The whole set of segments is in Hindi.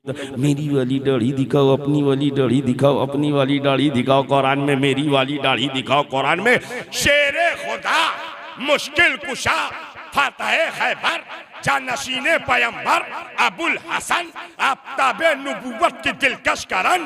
मेरी वाली दाढ़ी दिखाओ, अपनी वाली दाढ़ी दिखाओ, अपनी वाली दाढ़ी दिखाओ, कुरान में मेरी वाली दाढ़ी दिखाओ, कुरान में शेरे खुदा मुश्किल कुशा फतेह खैबर जानशीने पैगंबर अबुल हसन आफ्ताबे नबुव्वत की दिलकश करन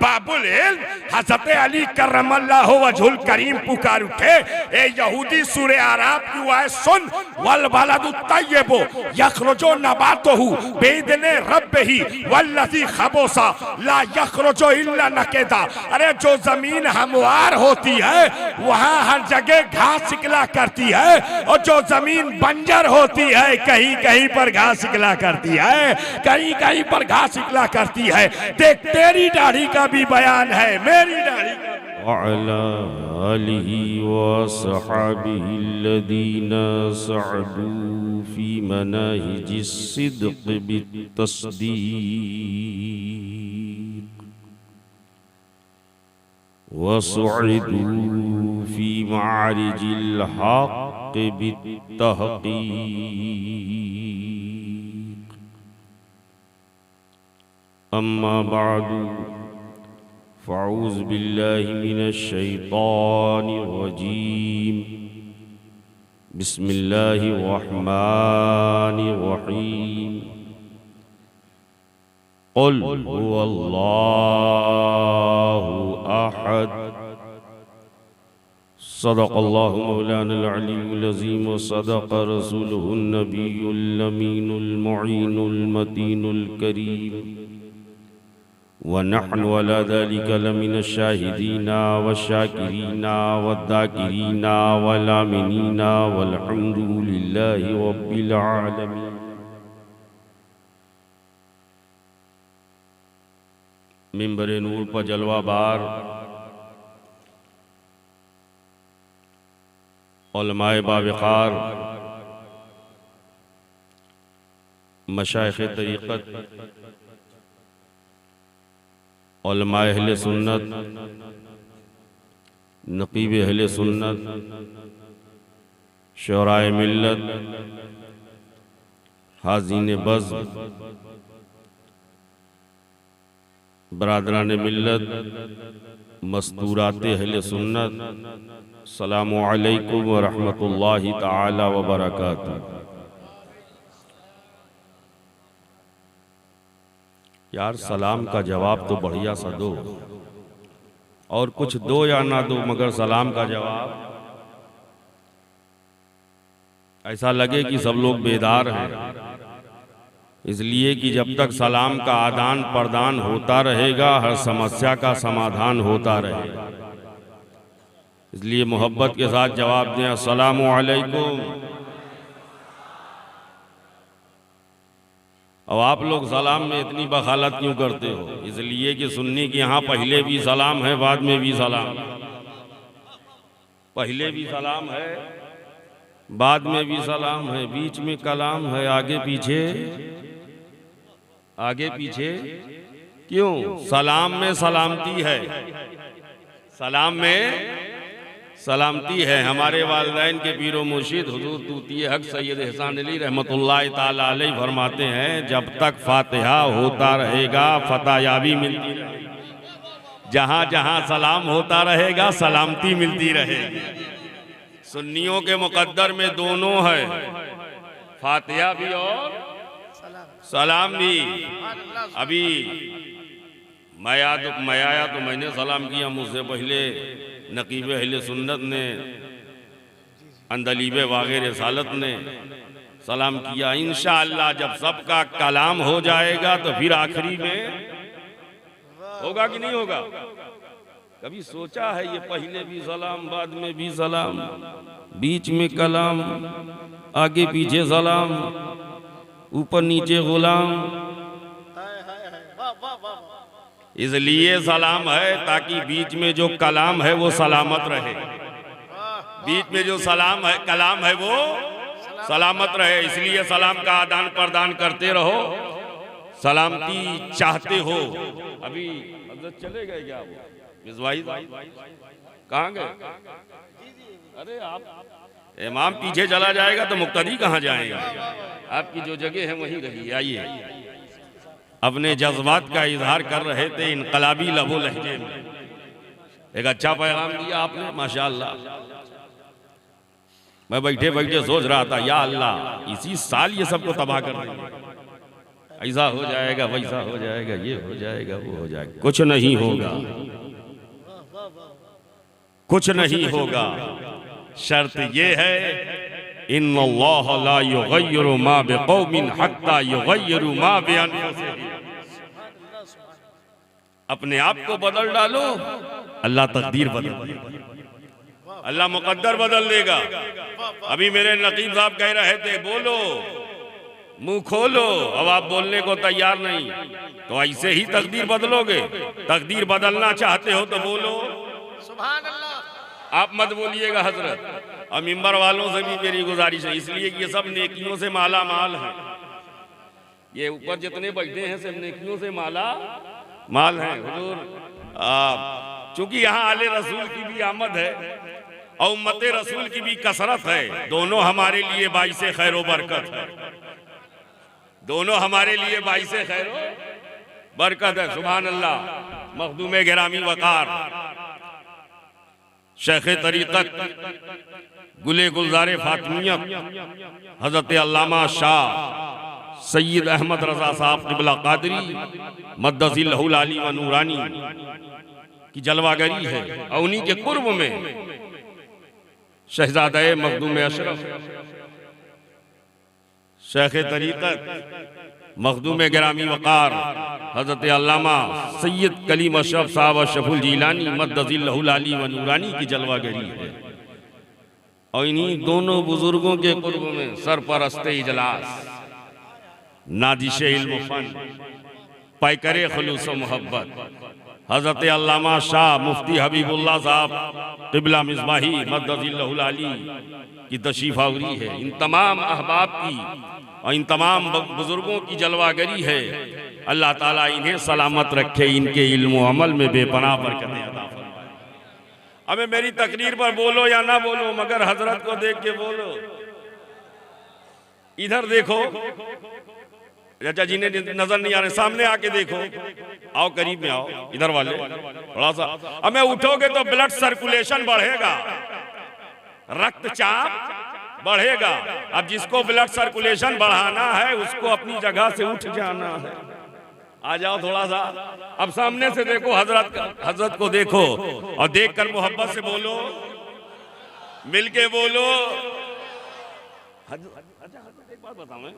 बाबुल इल्म हजरत अली करमल्लाहु वजहुल करीम पुकार उठे, ए यहूदी सूरे आराफ की आयत सुन, वल बलदु तय्यबु यखरुजु नबातुहु बिइज़्नि रब्बिही वल्लज़ी खबुसा ला यखरुजु इल्ला नकेदा। अरे जो जमीन हमवार होती है वहाँ हर जगह घास निकला करती है, और जो जमीन बंजर होती है कहीं कहीं पर घास निकला करती है, कहीं कहीं पर घास निकला करती है। देख तेरी दाढ़ी का भी बयान है, मेरी दाढ़ी का भी। वअला आलिहि वसहबिहि अल्लज़ीना सअदू फी मनाहिजिस सिद्क़ बित्तस्दीक़ वसुइदू फी मारिजिल हक़्क़ बित्तहक़ीक़। अम्मा बादु फ़अऊज़ु बिल्लाहि मिनश शैतानिर रजीम। बिस्मिल्लाहिर रहमानिर रहीम। क़ुल हुवल्लाहु अहद। सदक़ल्लाहु मौलाना अल-अलीयुल अज़ीम व सदक़ रसूलुहुन नबियुल अमीनुल मुईनुल मतीनुल करीम व नहनु अला ज़ालिका लमिनश शाहिदीना वश्शाकिरीना वद्दाकिरीना वल आमिनीना वल्हम्दुलिल्लाहि रब्बिल आलमीन। मिंबर नूर पर जलवा बार उलमाए बावक़ार मशाइख़ तरीक़त उलमाए अहले सुन्नत नक़ीब अहले सुन्नत शुराए मिल्लत हाज़ीन बज़ बरादरान मिल्लत मस्तूरात अहले सुन्नत सलामु अलैकुम व रहमतुल्लाहि ताला व बरकातुहू। यार सलाम का जवाब तो बढ़िया सा दो, और कुछ दो या ना दो मगर सलाम का जवाब ऐसा लगे कि सब लोग बेदार हैं। इसलिए कि जब तक सलाम का आदान प्रदान होता रहेगा हर समस्या का समाधान होता रहेगा। इसलिए मोहब्बत के साथ जवाब दें, अस्सलामु अलैकुम। अब आप लोग सलाम में इतनी बखालत क्यों करते हो? इसलिए कि सुन्नी के यहाँ पहले भी सलाम है, बाद में भी सलाम, पहले भी सलाम है, बाद में भी सलाम है, बीच में कलाम है, आगे पीछे, आगे पीछे क्यों? सलाम में सलामती है, सलाम में सलामती है। हमारे वालिदैन के पीरो मुर्शिद हुजूर तूतिए हक सैयद एहसान अली रहमतुल्लाह ताला अलैह फरमाते हैं, जब तक फातिहा होता रहेगा फतहयाबी मिलती रहेगी। जहाँ जहाँ सलाम होता रहेगा सलामती मिलती रहेगी। सुन्नियों के मुकद्दर में दोनों है, फातिहा भी और सलाम भी। अभी मैं आया तो मैंने सलाम किया, मुझसे पहले नकीब अहले सुन्नत ने, अंदलीब वाग़े रिसालत ने सलाम किया। इंशाअल्लाह जब सबका कलाम हो जाएगा तो फिर आखिरी में होगा कि नहीं होगा? कभी सोचा है ये पहले भी सलाम, बाद में भी सलाम, बीच में कलाम, आगे पीछे सलाम, ऊपर नीचे गुलाम। इसलिए सलाम है ताकि बीच में जो कलाम है वो सलामत रहे, बीच में जो सलाम है कलाम है वो सलामत रहे। इसलिए सलाम का आदान प्रदान करते रहो, सलामती चाहते हो। अभी हज़रत चले गए क्या? मिसवाई कहाँ गए? अरे आप इमाम पीछे चला जाएगा तो मुक्तदी कहाँ जाएगा? आपकी जो जगह है वहीं रहिए। आइए अपने जज्बात का इजहार कर रहे थे इनकलाबी लबो लहजे में। एक अच्छा पैगाम दिया आपने माशाअल्लाह। मैं बैठे बैठे सोच रहा था या अल्लाह इसी साल ये सबको तबाह कर देंगे, ऐसा हो जाएगा वैसा हो जाएगा, ये हो जाएगा वो हो जाएगा। कुछ नहीं होगा, कुछ नहीं होगा। शर्त ये है इन्नल्लाह ला युगय्यिरु मा बिकौमिन हत्ता युगय्यिरु मा बिअनफुसिहिम। अपने आप को बदल डालो, अल्लाह तकदीर बदल देगा, अल्लाह मुकद्दर बदल देगा। अभी मेरे नकीब साहब कह रहे थे बोलो, मुंह खोलो, अब आप बोलने को तैयार नहीं, तो ऐसे ही तकदीर बदलोगे। तकदीर बदलना चाहते हो तो बोलो सुभान अल्लाह। आप मत बोलिएगा हजरत। और मिंबर वालों से भी मेरी गुजारिश है, इसलिए कि ये सब नेकियों से माला माल है। ये ऊपर जितने बैठे हैं सब नेकियों से माला माल है हुजूर। चूंकि यहाँ आले रसूल की भी आमद है और उम्मते रसूल की भी कसरत है, दोनों हमारे लिए बाइसे खैरो बरकत है, दोनों हमारे लिए बाइसे खैरो बरकत है। सुभान अल्लाह। मखदूम गिरामी वकार शेख तरीक़त गुले गुलजार फातिमियत हजरत अल्लामा शाह सैयद अहमद रजा साहब क़िबला क़ादरी मद्दज़िल्लहुल आली व नूरानी की जलवागरी है। और उन्हीं के कुर्ब में शहजादा मखदूम अशरफ शेख तरीक़त मखदूम गिरामी वकार हजरत अल्लामा सैयद कलीम अशरफ साहब अशरफुल जीलानी मद्दज़िल्लहुल आली व नूरानी की जलवागरी है। और इन्हीं दोनों बुजुर्गों के कुर्ब में सरपरस्ते इजलास नादिश इल्म फन पैकरे खुलूस मोहब्बत हजरत अल्लामा शाह मुफ्ती हबीबुल्लाह साहब क़िबला मिसबाही मद्दज़िल्लहुल आली की तशरीफ़ आवरी है। इन तमाम अहबाब की और इन तमाम बुजुर्गों की जलवागरी है। अल्लाह ताला इन्हें सलामत रखे, इनके इल्म व अमल में बेपनाह बरकतें अता फरमाए। हमें मेरी तकरीर पर बोलो या ना बोलो, मगर हजरत को देख के बोलो। इधर देखो, चाचा जी ने नजर नहीं आ रहे, सामने आके देखो, आओ करीब में आओ, इधर वाले थोड़ा सा। अब मैं उठोगे तो ब्लड सर्कुलेशन बढ़ेगा, रक्तचाप बढ़ेगा। अब जिसको ब्लड सर्कुलेशन बढ़ाना है उसको अपनी जगह से उठ जाना है। आ जाओ थोड़ा सा। अब सामने से देखो, हजरत को देखो और देखकर मोहब्बत से बोलो, मिलके बोलो। एक बात बताऊं,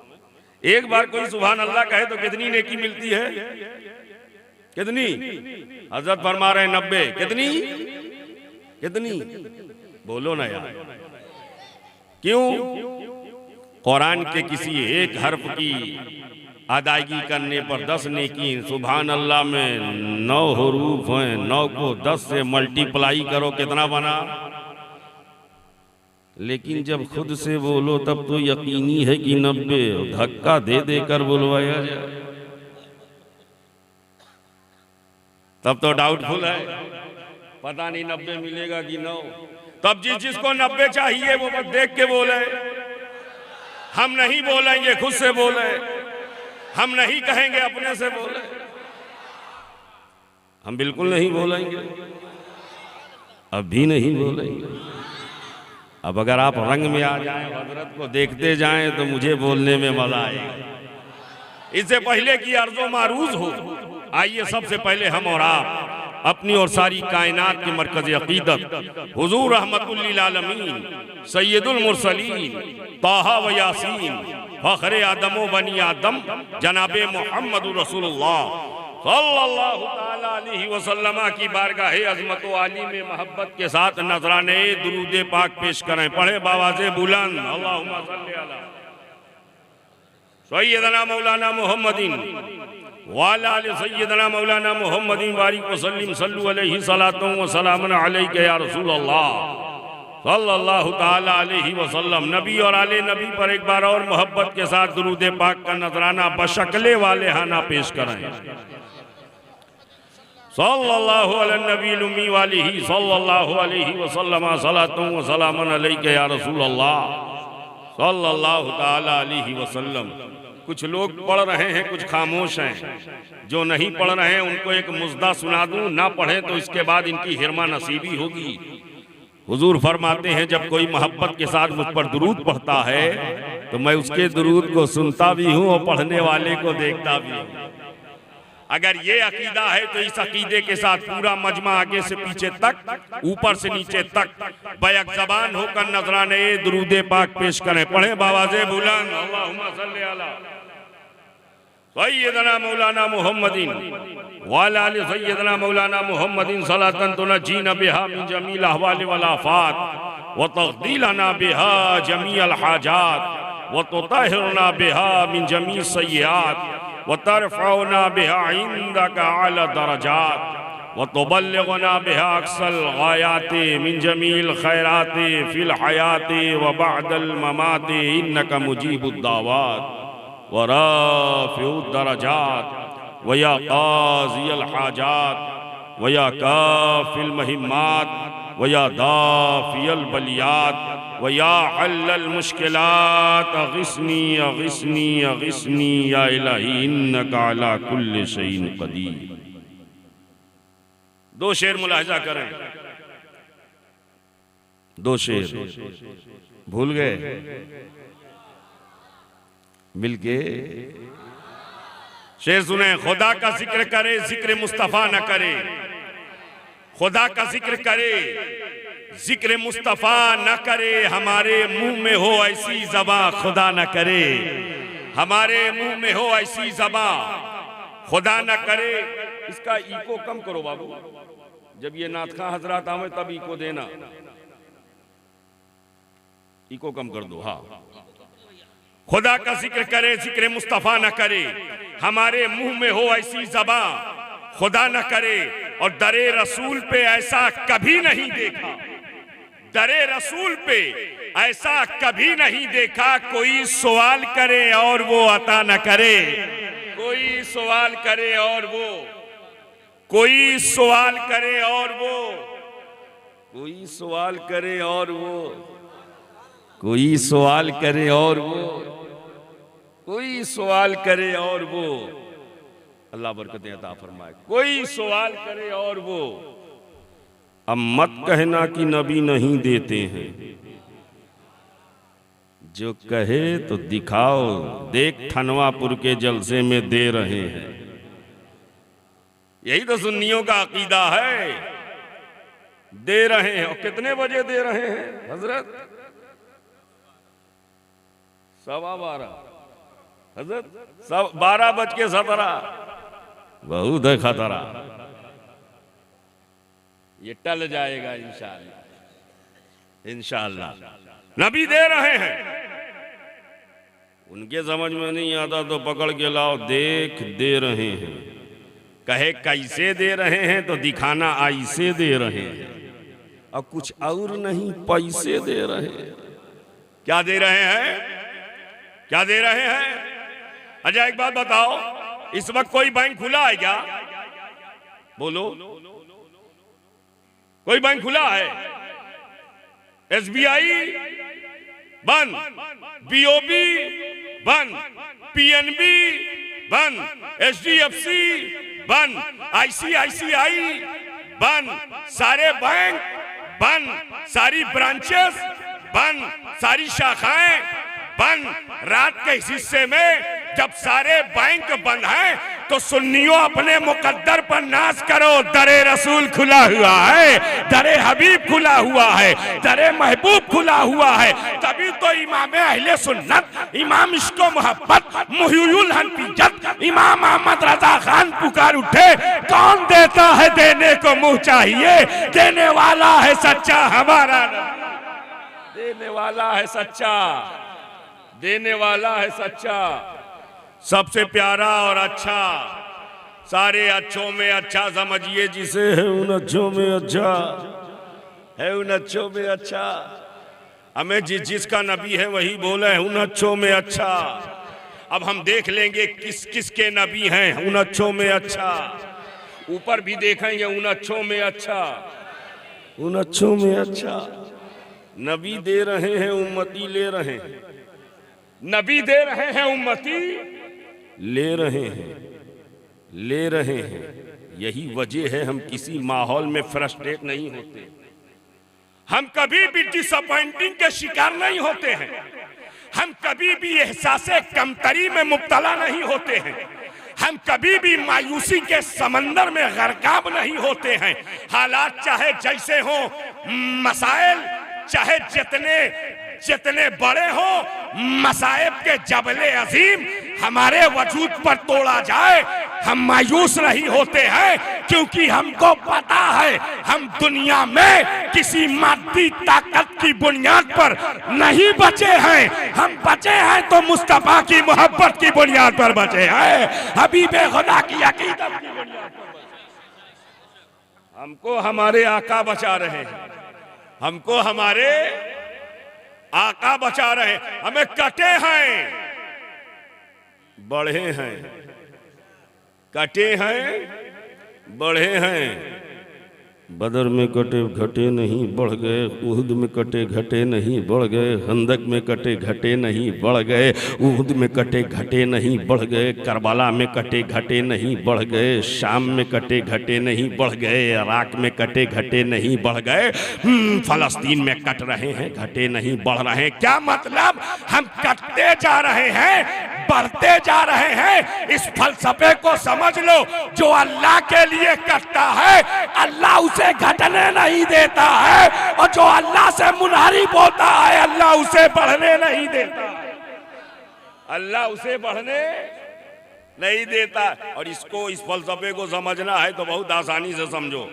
एक बार कोई सुभान अल्लाह कहे तो कितनी नेकी मिलती है? कितनी? हजरत फरमा रहे 90। कितनी? कितनी? बोलो ना यार। क्यों? कुरान के किसी एक हर्फ की अदायगी करने पर 10 नेकी। सुभान अल्लाह में 9 हरूफ हैं, 9 को 10 से मल्टीप्लाई करो, कितना बना? लेकिन जब खुद से बोलो तब तो यकीनी है कि 90 धक्का दे देकर बुलवाया जाए, तब तो डाउटफुल है, पता नहीं 90 मिलेगा कि 9। तब जिसको 90 चाहिए वो बस देख के बोले। हम नहीं बोलेंगे, खुद से बोले। हम नहीं कहेंगे, अपने से बोले। हम बिल्कुल नहीं बोलेंगे, अभी नहीं बोलेंगे। अब अगर आप रंग में आ जाएं, हजरत को देखते जाएं, तो मुझे बोलने में मजा आएगा। इससे पहले कि अर्ज़ो मारूज हो, आइए सबसे पहले हम और आप अपनी और सारी कायनात की मरकज़ अक़ीदत हुज़ूर रहमतुल लिल आलमीन सैयदुल मुरसलीन ताहा व यासीन फ़ख्रे आदम व बनी आदम जनाबे मुहम्मद रसूलुल्लाह सल्लल्लाहु ताला अलैहि वसल्लम की बारगाह अज़मत व आली में मोहब्बत के साथ नजराने दुरूद पाक पेश करें। पढ़े बावाज़े बुलंद, अल्लाहुम्मा सल्ली अला सय्यदना मौलाना मुहम्मदिन वाला आले सय्यदना मौलाना मुहम्मदिन बारिक वसल्लिम सल्लु अलैहि सलातुन व सलामुन अलैका या रसूल अल्लाह सल्लल्लाहु ताला अलैहि वसल्लम। नबी और आले नबी पर एक बार और मोहब्बत के साथ दुरूद पाक का नजराना बशक्ले वाले हाना पेश करें। सल्लल्लाहु अलैहि नबील उम्मी वालिही सल्लल्लाहु अलैहि वसल्लम सलातुन व सलामुन अलैका या रसूल अल्लाह सल्लल्लाहु ताला अलैहि वसल्लम। कुछ लोग पढ़ रहे हैं, कुछ खामोश हैं। जो नहीं पढ़ रहे हैं उनको एक मुजदा सुना दूं, ना पढ़े तो इसके बाद इनकी हिरमा नसीबी होगी। हुजूर फरमाते हैं जब कोई मोहब्बत के साथ मुझ पर दुरूद पढ़ता है तो मैं उसके दुरूद को सुनता भी हूं और पढ़ने वाले को देखता भी हूं। अगर ये अकीदा है तो इस अकीदे के साथ पूरा मजमा आगे से पीछे तक, ऊपर से नीचे तक बैक ज़बान होकर नजराने दुरूदे पाक पेश करें। पढ़े बावाज़े बुलंद अल्लाहुम्मा सल्ली अला सय्यदना मौलाना मुहम्मदिन वाला आलि सय्यदना मौलाना मुहम्मदिन सलातन तुनजीना बिहा मिन जमील अहवाल वल आफात व तग़दीलना बिहा जमीअल हाजात व तुताहिरना बिहा मिन जमी सय्यात व तरफ़उना बिहा इंदका आला दरजात व तुबल्लिगुना बिहा अक्सल गायाति मिन जमील खैराति फिल हयाति व बअदल ममाति इन्नका मुजीबुद दावात व राफ़िउद दरजात व या क़ाज़ियल हाजात व या काफ़िल महिम्मात व या दाफ़ियल बलियात व या हल्लल मुश्किलात अग़िस्नी अग़िस्नी अग़िस्नी या इलाही इन्नका अला कुल्लि शैइन क़दीर। दो शेर मुलाहिज़ा करें, दो शेर भूल गए, मिलके शेर सुने। खुदा का जिक्र करे जिक्र मुस्तफ़ा न करे, खुदा का जिक्र करे जिक्र मुस्तफ़ा न करे, हमारे मुंह में हो ऐसी ज़बां खुदा न करे, हमारे मुंह में हो ऐसी ज़बां खुदा न करे। इसका इको कम करो बाबू, जब ये नातखा हजरात आवे तब इको देना, इको कम कर दो। हाँ, खुदा का जिक्र करे जिक्र मुस्तफ़ा न करे, हमारे मुंह में हो ऐसी ज़बां खुदा न करे। और दरे रसूल पे ऐसा कभी नहीं देखा, दरे रसूल पे ऐसा कभी नहीं देखा, कोई सवाल करे और वो अता न करे, कोई सवाल करे और वो, कोई सवाल करे और वो, कोई सवाल करे और वो, कोई सवाल करे और वो, कोई सवाल करे और वो। अल्लाह बरकतें अता फरमाए। कोई सवाल करे और वो। अब मत कहना कि नबी नहीं देते हैं, जो कहे तो दिखाओ, देख थनवापुर के जलसे में दे रहे हैं। यही तो सुन्नियों का अकीदा है, दे रहे हैं। और कितने बजे दे रहे हैं हजरत? 12:15 हजरत, 12:17। बहुत है खतरा, ये टल जाएगा इंशाअल्लाह, इंशाअल्लाह। नबी दे रहे हैं, उनके समझ में नहीं आता तो पकड़ के लाओ, देख दे रहे हैं। कहे कैसे दे रहे हैं तो दिखाना ऐसे दे रहे हैं, और कुछ और नहीं पैसे दे रहे हैं। क्या दे रहे हैं, क्या दे रहे हैं? अच्छा एक बात बताओ, इस वक्त कोई बैंक खुला है क्या? बोलो, कोई बैंक खुला है? SBI बंद, BOB बंद, PNB बंद, HDFC बंद, ICICI बंद, सारे बैंक बंद, सारी ब्रांचेस बंद, सारी शाखाएं बंद। रात के इस हिस्से में जब सारे बैंक बंद हैं तो सुन्नियों अपने मुकद्दर पर नाज करो, दरे रसूल खुला हुआ है, दरे हबीब खुला हुआ है, दरे महबूब खुला हुआ है। तभी तो इमाम अहले सुन्नत, इमाम इश्क़ो मोहब्बत, मुहियुल हनफियत इमाम अहमद रजा खान पुकार उठे, कौन देता है देने को मुंह चाहिए, देने वाला है सच्चा हमारा नबी, देने वाला है सच्चा, देने वाला है सच्चा, सबसे प्यारा और अच्छा, सारे अच्छों में अच्छा समझिए जिसे, है उन अच्छों में अच्छा, है उन अच्छों में अच्छा। हमें जिसका नबी है वही बोला है उन अच्छों में अच्छा। अब हम देख लेंगे किस किस के नबी हैं उन अच्छों में अच्छा, ऊपर भी देखेंगे उन अच्छों में अच्छा, उन अच्छों में अच्छा। नबी दे रहे हैं, उम्मती ले रहे हैं, नबी दे रहे हैं, उम्मती ले रहे हैं। यही वजह है हम किसी माहौल में फ्रस्ट्रेट नहीं होते, हम कभी भी डिसअपॉइंटिंग के शिकार नहीं होते हैं, हम कभी भी एहसासे कमतरी में मुब्तला नहीं होते हैं, हम कभी भी मायूसी के समंदर में गर्काब नहीं होते हैं। हालात चाहे जैसे हो, मसाइल चाहे जितने बड़े हो, मसाइब के जबले अजीम हमारे वजूद पर तोड़ा जाए, हम मायूस नहीं होते हैं, क्योंकि हमको पता है हम दुनिया में किसी मादी ताकत की बुनियाद पर नहीं बचे हैं, हम बचे हैं तो मुस्तफा की मोहब्बत की बुनियाद पर बचे हैं, हबीबे खुदा की अकीदत की बुनियाद पर बचे। हमको हमारे आका बचा रहे हैं, हमको हमारे आका बचा रहे, हमें कटे हैं बढ़े हैं, कटे हैं बढ़े हैं। बदर में कटे घटे नहीं बढ़ गए, उहुद में कटे घटे नहीं बढ़ गए, खंदक में कटे घटे नहीं बढ़ गए, उहुद में कटे घटे नहीं बढ़ गए, करबला में कटे घटे नहीं बढ़ गए, शाम में कटे घटे नहीं बढ़ गए, इराक में कटे घटे नहीं बढ़ गए, फलस्तीन में कट रहे हैं घटे नहीं बढ़ रहे हैं। क्या मतलब? हम कटते जा रहे हैं, बढ़ते जा रहे हैं। इस फलसफे को समझ लो, जो अल्लाह के लिए कटता है अल्लाह उसे घटने नहीं देता है, और जो अल्लाह से मुनहरिफ होता है अल्लाह उसे बढ़ने नहीं देता, अल्लाह उसे बढ़ने नहीं देता। और इसको, इस फलसफे को समझना है तो बहुत आसानी से समझो।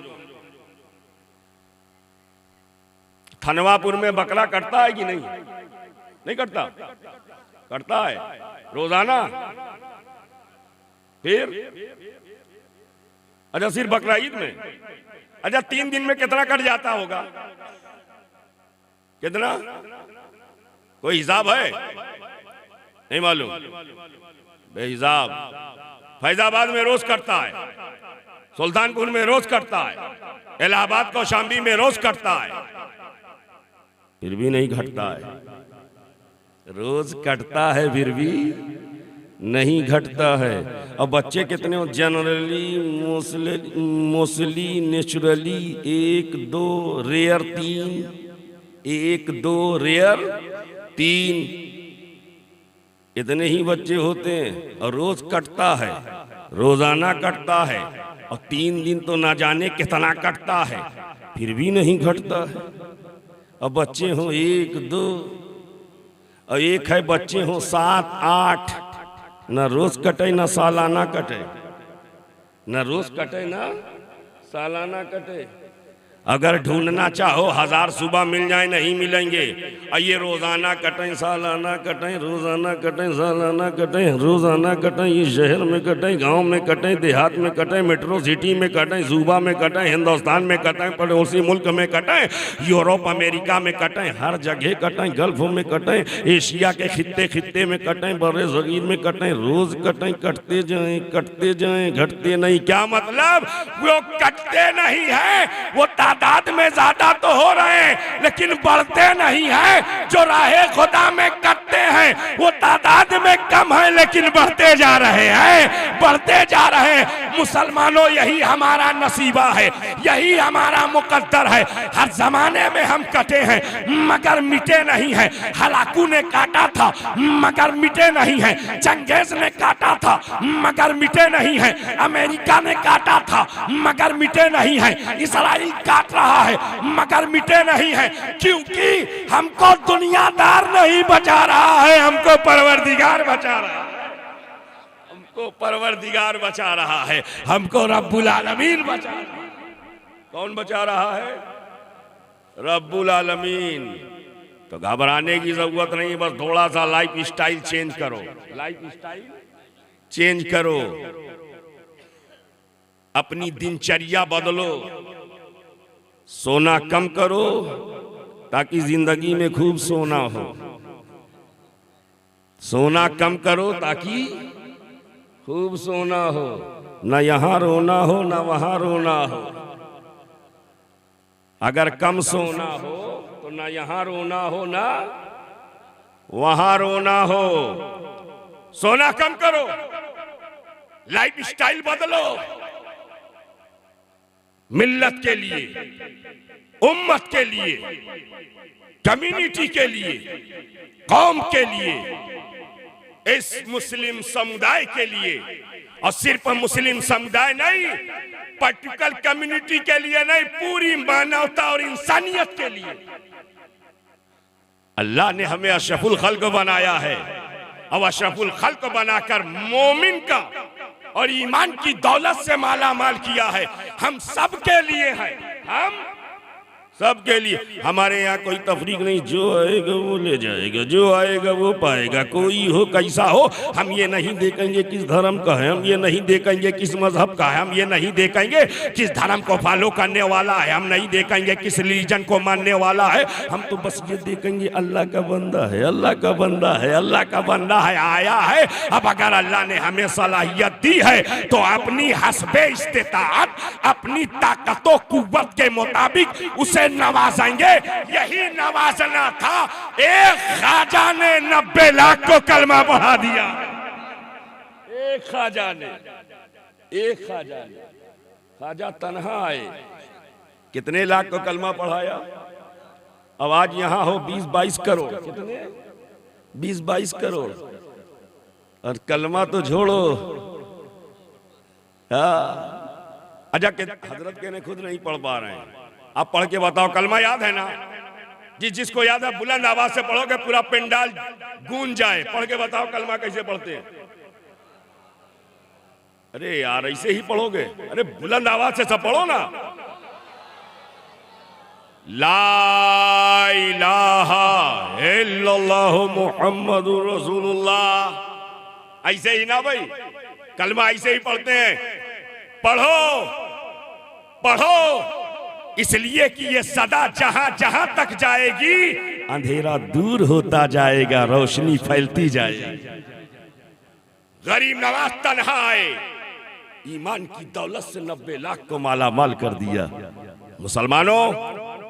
थनवापुर में बकरा कटता है कि नहीं? नहीं कटता? करता है रोजाना। फिर अच्छा, सिर्फ बकरा ईद में? अच्छा, 3 दिन में कितना कट जाता होगा? कितना? कोई हिसाब है? नहीं मालूम, बेहिसाब। फैजाबाद में रोज कटता है, सुल्तानपुर में रोज कटता है, इलाहाबाद कौशाम्बी में रोज कटता है, फिर भी नहीं घटता है। रोज कटता है फिर भी नहीं घटता है। अब बच्चे कितने हो? Generally, mostly, naturally 1 2, rare 3, 1 2, rare 3, इतने ही बच्चे होते हैं। और रोज कटता है, रोजाना कटता है, और 3 दिन तो ना जाने कितना कटता है, फिर भी नहीं घटता है। अब बच्चे हो 1 2, और एक है बच्चे हो 7 8, न रोज कटे न सालाना कटे, न रोज कटे न सालाना कटे। अगर ढूंढना चाहो 1000 सुबह मिल जाए, नहीं मिलेंगे। और ये रोजाना कटें, सालाना कटें, रोजाना कटें, सालाना कटें, रोजाना कटें, ये शहर में कटें, गांव में कटें, देहात में कटें, मेट्रो सिटी में कटें, सूबा में कटें, हिंदुस्तान में कटें, पड़ोसी मुल्क में कटें, यूरोप अमेरिका में कटें, हर जगह कटें, गल्फ में कटें, एशिया के खित्ते में कटें, बड़े ज़गीर में कटें, रोज कटें, कटते जाएं, घटते नहीं। क्या मतलब? वो कटते नहीं है, वो तादाद में ज्यादा तो हो रहे हैं लेकिन बढ़ते नहीं हैं। जो राहे खुदा में कटते हैं वो तादाद में कम है लेकिन बढ़ते जा रहे हैं, बढ़ते जा रहे हैं। मुसलमानों, यही हमारा नसीबा है, यही हमारा मुकद्दर है। हर जमाने में हम कटे हैं मगर मिटे नहीं हैं। हलाकू ने काटा था मगर मिटे नहीं हैं, चंगेज ने काटा था मगर मिटे नहीं हैं, अमेरिका ने काटा था मगर मिटे नहीं हैं, इसराइल काट रहा है मगर मिटे नहीं हैं। क्योंकि हमको दुनियादार नहीं बचा रहा है, हमको परवरदिगार बचा रहा है, हमको परवरदिगार बचा रहा है, हमको रब्बुल आलमीन बचा रहा है। कौन बचा रहा है? रब्बुल आलमीन। तो घबराने की जरूरत नहीं, बस थोड़ा सा लाइफ स्टाइल चेंज करो, लाइफ स्टाइल चेंज करो, अपनी दिनचर्या बदलो, सोना कम करो ताकि जिंदगी में खूब सोना हो, सोना कम करो ताकि खूब सोना हो, न यहां रोना हो न वहां रोना हो। अगर कम सोना हो तो न यहां रोना हो न वहां रोना हो। सोना कम करो, लाइफ स्टाइल बदलो, मिल्लत के लिए, उम्मत के लिए, कम्युनिटी के लिए, कौम के लिए, इस मुस्लिम समुदाय के लिए, और सिर्फ मुस्लिम समुदाय नहीं, पर्टिकुलर कम्युनिटी के लिए नहीं, पूरी मानवता और इंसानियत के लिए अल्लाह ने हमें अशरफुल खल्क बनाया है। और अशरफुल खल्क बनाकर मोमिन का और ईमान की दौलत से माला माल किया है। हम सबके लिए है, हम सबके लिए। हमारे यहाँ कोई तफरीक नहीं, जो आएगा वो ले जाएगा, जो आएगा वो पाएगा, कोई हो कैसा हो। हम ये नहीं देखेंगे किस धर्म का है, हम ये नहीं देखेंगे किस मजहब का है, हम ये नहीं देखेंगे किस धर्म को फॉलो करने वाला है, हम नहीं देखेंगे किस रिलीजन को मानने वाला है। हम तो बस ये देखेंगे अल्लाह का बंदा है, अल्लाह का बंदा है, अल्लाह का बंदा है, आया है। अब अगर अल्लाह ने हमें सलाहियत दी है तो अपनी हस्बे इस्तिताअत, अपनी ताकतों कुव्वत के मुताबिक उसे नवाजेंगे। यही नवाजना था। एक ख्वाजा ने 90 लाख को कलमा पढ़ा दिया। एक ख्वाजा ने, एक ख्वाजा ने, ख्वाजा तन्हा आए, कितने लाख को कलमा पढ़ाया। अब आज यहां हो 20-22 करोड़, कितने 20-22 करोड़, और कलमा तो छोड़ो। अच्छा के हजरत के ने खुद नहीं पढ़ पा रहे हैं, आप पढ़ के बताओ। कलमा याद है ना? जिसको याद है बुलंद आवाज से पढ़ोगे पूरा पेंडाल गूंज जाए। पढ़ के बताओ कलमा कैसे पढ़ते हैं। अरे यार ऐसे ही पढ़ोगे? अरे बुलंद आवाज से सब पढ़ो ना। ला इलाहा इल्लल्लाहु मुहम्मदुर रसूलुल्लाह। ऐसे ही ना भाई, कलमा ऐसे ही पढ़ते हैं। पढ़ो पढ़ो, इसलिए कि ये सदा जहां जहां तक जाएगी अंधेरा दूर होता जाएगा, रोशनी फैलती जाएगी। गरीब नवाज तन्हा आए, ईमान की दौलत से 90 लाख को माला माल कर दिया। मुसलमानों,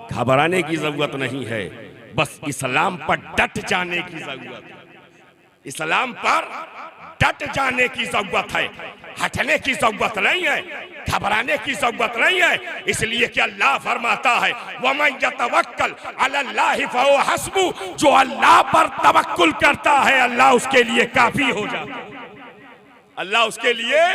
घबराने की जरूरत नहीं है, बस इस्लाम पर डट जाने की जरूरत है। इस्लाम पर डट जाने की जरूरत है, हटने की जरूरत नहीं है, घबराने की जरूरत नहीं है। इसलिए कि अल्लाह फरमाता है वमन यतवक्कल अलल्लाहि फहुव हस्बु, जो अल्लाह पर तवक्कुल करता है अल्लाह उसके लिए काफी हो जाता है, अल्लाह उसके लिए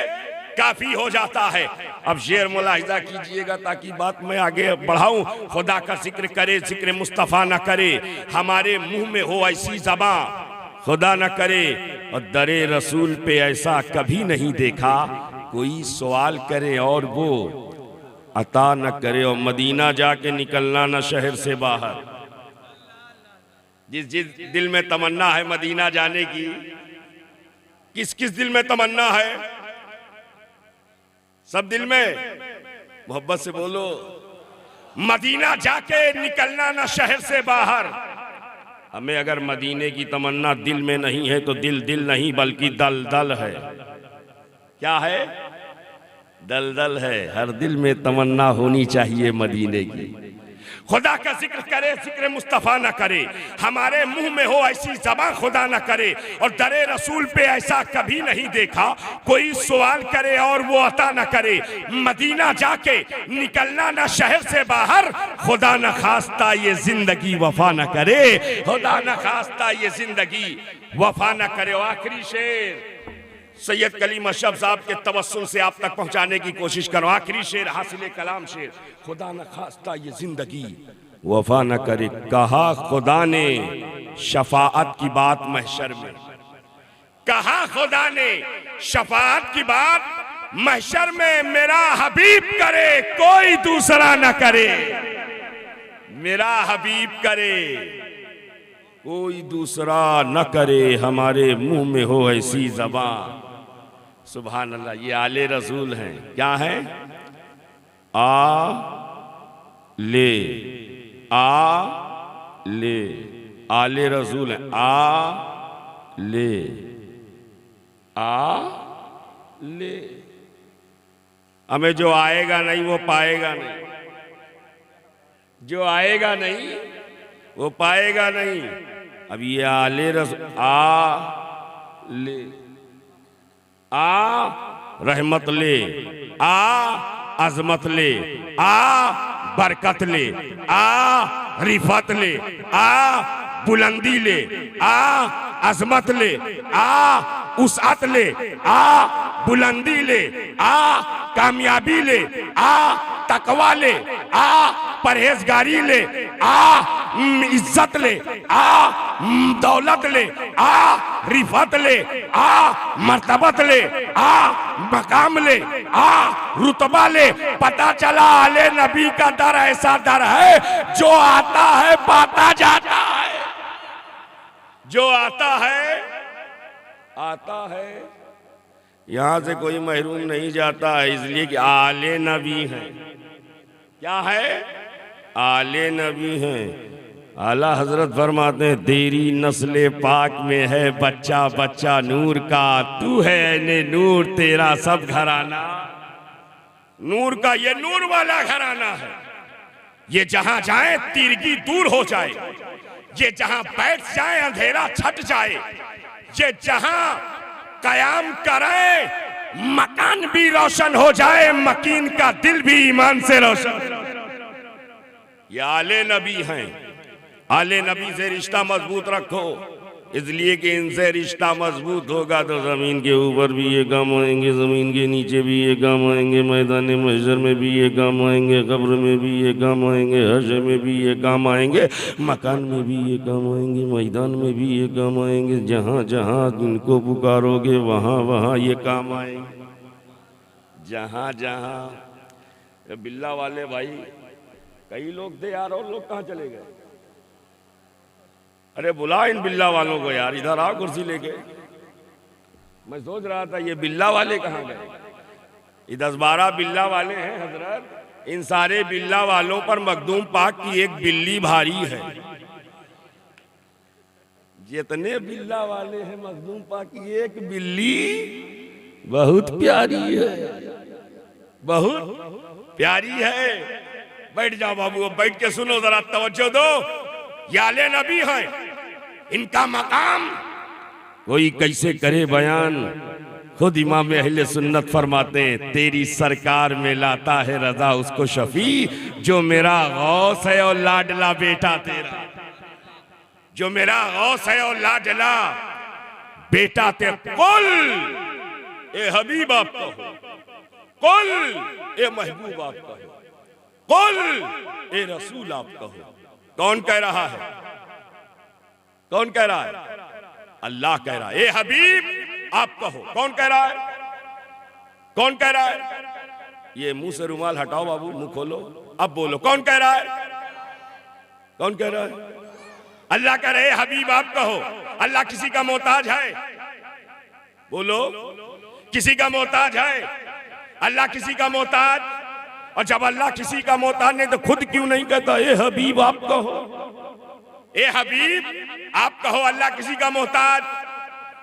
काफी हो जाता है। अब शेर मुलाहिजा कीजिएगा ताकि बात मैं आगे बढ़ाऊं। खुदा का जिक्र करे, जिक्र मुस्तफा न करे, हमारे मुंह में हो ऐसी ज़बान, खुदा न करे। और दरे रसूल पे ऐसा कभी नहीं देखा, कोई सवाल करे और वो अता न करे। और मदीना जाके निकलना न शहर से बाहर। जिस जिस दिल में तमन्ना है मदीना जाने की, किस किस दिल में तमन्ना है? सब दिल में, मोहब्बत से बोलो। मदीना जाके निकलना न शहर से बाहर। हमें अगर मदीने की तमन्ना दिल में नहीं है तो दिल दिल नहीं बल्कि दल दल है। क्या है? दल दल है। हर दिल में तमन्ना होनी चाहिए मदीने की। खुदा का जिक्र करे, जिक्र मुस्तफा न करे, हमारे मुंह में हो ऐसी ज़बान खुदा न करे। और दरे रसूल पे ऐसा कभी नहीं देखा, कोई सवाल करे और वो अता न करे। मदीना जाके निकलना न शहर से बाहर, खुदा न खास्ता ये जिंदगी वफा न करे, खुदा न खास्ता ये जिंदगी वफा न करे। आखिरी शेर सैयद कलीम अशरफ साहब के तवस्सुल से आप तक पहुंचाने की कोशिश करो। आखिरी शेर, हासिल कलाम शेर, खुदा न खास्ता ये जिंदगी वफा न करे। कहा खुदा ने शफाअत की बात महशर में, कहा खुदा ने शफाअत की बात महशर में, मेरा हबीब करे कोई दूसरा न करे, मेरा हबीब करे कोई दूसरा न करे। हमारे मुंह में हो ऐसी ज़बान। सुभान अल्लाह, ये आले रसूल हैं। क्या है? ले आले रसूल हैं। ले हमें जो आएगा नहीं वो पाएगा नहीं, जो आएगा नहीं वो पाएगा नहीं। अब ये आले रसूल रहमत ले, आ अजमत ले, आ बरकत ले, आ रिफत ले, आ बुलंदी ले, आ अजमत ले, आ उसअत ले, आ बुलंदी ले, आ कामयाबी ले, आ तकवा ले, आ परहेजगारी ले, आ इज्जत ले, आ दौलत ले, आ रिफत ले, आ मर्तबत ले, आ मकाम ले, आ रुतबा ले। पता चला आले नबी का दर ऐसा दर है जो आता है पाता जाता है, जो आता है आता है, यहां से कोई महरूम नहीं जाता है, इसलिए कि आले नबी हैं। क्या है? आले नबी हैं। आला हजरत फरमाते हैं तेरी नस्ले पाक में है बच्चा बच्चा नूर का, तू है ऐने नूर तेरा सब घराना नूर का, ये नूर वाला घराना है। ये जहां जाए तिरगी दूर हो जाए, ये जहां बैठ जाए अंधेरा छट जाए, ये जहां कयाम करे मकान भी रोशन हो जाए, मकीन का दिल भी ईमान से रोशन। ये आले नबी हैं। आले नबी से रिश्ता मजबूत रखो, इसलिए कि इनसे रिश्ता मजबूत होगा तो जमीन के ऊपर भी ये काम आएंगे, जमीन के नीचे भी ये काम आएंगे, मैदान महशर में भी ये काम आएंगे, कब्र में भी ये काम आएंगे, हश्र में भी ये काम आएंगे, मकान में भी ये काम आएंगे, मैदान में भी ये काम आएंगे। जहाँ जहाँ इनको पुकारोगे वहाँ वहाँ ये काम आएंगे। जहाँ जहाँ बिल्ला वाले भाई कई लोग थे यार, और लोग कहाँ चले गए? अरे बुला इन बिल्ला वालों को यार, इधर आओ कुर्सी लेके। मैं सोच रहा था ये बिल्ला वाले कहाँ गए? ये 10-12 बिल्ला वाले हैं हजरत। इन सारे बिल्ला वालों पर मखदूम पाक की एक बिल्ली भारी है। जितने बिल्ला वाले हैं मखदूम पाक की एक बिल्ली बहुत प्यारी है, बहुत प्यारी है। बैठ जाओ बाबू, अब बैठ के सुनो, जरा तवज्जो दो। याले नबी हैं, इनका मकाम कोई कैसे करे बयान। खुद इमाम अहले सुन्नत फरमाते हैं तेरी सरकार में लाता है रजा उसको शफी, जो मेरा गौस है और लाडला बेटा तेरा, जो मेरा गौस है और लाडला बेटा तेरा। कुल ए हबीब आप कहो, कुल ए महबूब आप कहो, कुल ए रसूल आप कहो। कौन कह रहा है? कौन कह रहा है? अल्लाह कह रहा है। ए हबीब आप कहो। कौन कह रहा है? कौन कह रहा है? ये मुंह से रुमाल हटाओ बाबू, मुंह खोलो, अब बोलो कौन कह रहा है? कौन कह रहा है? अल्लाह कह रहे हबीब आप कहो। अल्लाह किसी का मोहताज है? बोलो, किसी का मोहताज है? अल्लाह किसी का मोहताज? और जब अल्लाह किसी का मोहताज नहीं तो खुद क्यों नहीं कहता ए हबीब आप कहो? ए हबीब आप कहो। अल्लाह किसी का मोहताज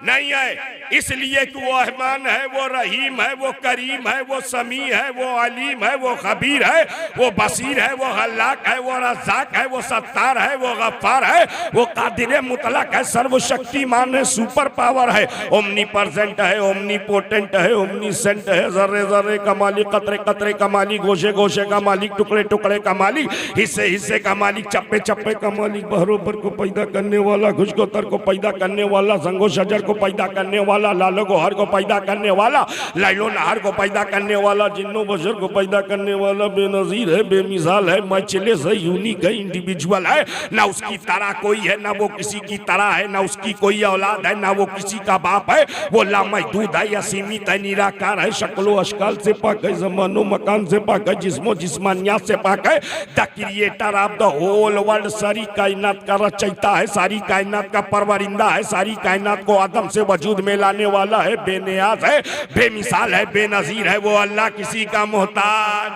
नहीं है, इसलिए कि वो रहमान है, वो रहीम है, वो करीम है, वो समी है, वो अलीम है, वो खबीर है, वो बसीर है, वो खल्लाक है, वो रज़्ज़ाक है, वो सत्तार है, वो गफ्फार है, वो कादिर मुतलक है, सर्वशक्तिमान है, सुपर पावर है, ओमनी परसेंट है, ओमनी पोटेंट है, ओमनीसेंट है, जर्रे जर्रे का मालिक, कतरे कतरे का मालिक, गोशे गोशे का मालिक, टुकड़े टुकड़े का मालिक, हिस्से हिस्से का मालिक, चप्पे चप्पे का मालिक, बहरोबर को पैदा करने वाला, खुशकोतर को पैदा करने वाला, संगो शजर को पैदा करने वाला, लालो गोहर को पैदा करने वाला, लैलो नहर को पैदा करने वाला, जिन्नो बशर को पैदा करने वाला, बेनजीर है, बेमिसाल है, मैचलेस है, यूनिक है, इंडिविजुअल है, ना उसकी तरह कोई है, ना वो किसी की तरह है, ना उसकी कोई औलाद है, ना वो किसी का बाप है, वो लामहदूद है या सीमित है, निराकार है, शक्लो अशकाल से पाक है, ज़मानो मकान से पाक है, जिस्मो जिस्मानियात से पाक है, the creator of the whole world, सारी कायनात का रचयिता है, सारी कायनात का परवरिंदा है, सारी कायनात को आदम से वजूद में लाने वाला है, बेनियाज है, बेमिसाल है, बेनजीर है, वो अल्लाह किसी का मोहताज,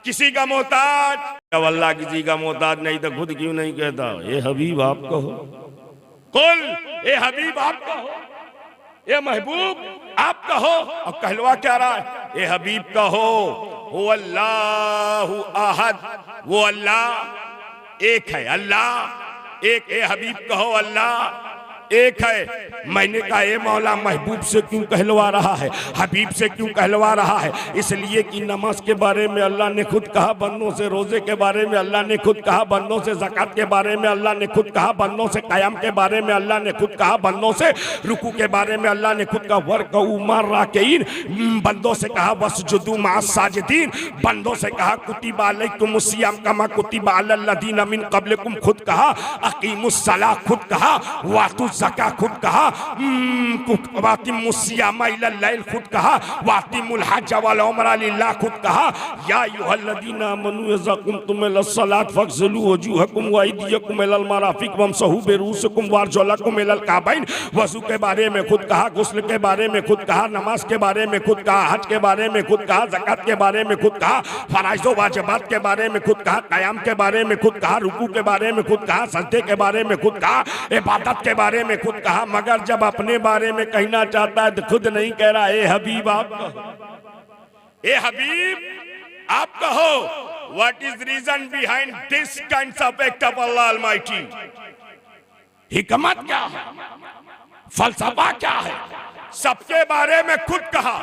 किसी का मोहताज। जब अल्लाह किसी का मोहताज नहीं तो खुद क्यों नहीं कहता ए हबीब आप कहो? कुल ए हबीब आप कहो, ए महबूब आप कहो। और कहलवा क्या रहा है? ए हबीब कहो। वो अल्लाहु अहद, वो अल्लाह एक है, अल्लाह एक। ए हबीब कहो अल्लाह एक है। मैंने कहा ए मौला महबूब से क्यों कहलवा रहा है, हबीब से क्यों कहलवा रहा है? इसलिए कि नमाज के बारे में अल्लाह ने खुद कहा, बंदों से रोजे के बारे में अल्लाह ने खुद कहा, बंदों से ज़कात के बारे में अल्लाह ने खुद कहा, बंदों से क़याम के बारे में अल्लाह ने खुद कहा, बंदों से रुकू के बारे में अल्लाह ने खुद कहा, वर्कऊ मार राकिईन, बंदों से कहा वस्जुदू माअस साजिदीन, बंदों से कहा कुतिबा अलैकुमुस सियाम कमा कुतिबा अलल लदीना मिन क़ब्लिकुम, खुद कहा अकीमुस सलाह, खुद कहा वातु ज़का, खुद कहा वातिमुस सियामा इलल लैल, खुद कहा वातिमुल हज वल उम्रा लिल्लाह, खुद कहा या अय्युहल्लज़ीना आमनू इज़ा कुमतुम इलस सलात फ़ग़सिलू वजूहकुम व अयदियकुम इलल मराफ़िक़ वमसहू बिरुऊसिकुम वअरजुलकुम इलल काबैन, वज़ू के बारे में खुद कहा, गुस्ल के बारे में खुद कहा, नमाज के बारे में खुद कहा, हज के बारे में खुद कहा, ज़कात के बारे में खुद कहा, फ़राइज़ व वाजिबात के बारे में खुद कहा, क़याम के बारे में खुद कहा, रुकू के बारे में खुद कहा, सजदे के बारे में खुद कहा, इबादत के बारे में खुद कहा। मगर जब अपने बारे में कहना चाहता है तो खुद नहीं कह रहा, ए हबीब आप कहो, ए हबीब आप कहो, what is reason behind this kinds of act of Allah Almighty? हिकमत क्या है, फलसफा क्या है? सबके बारे में खुद कहा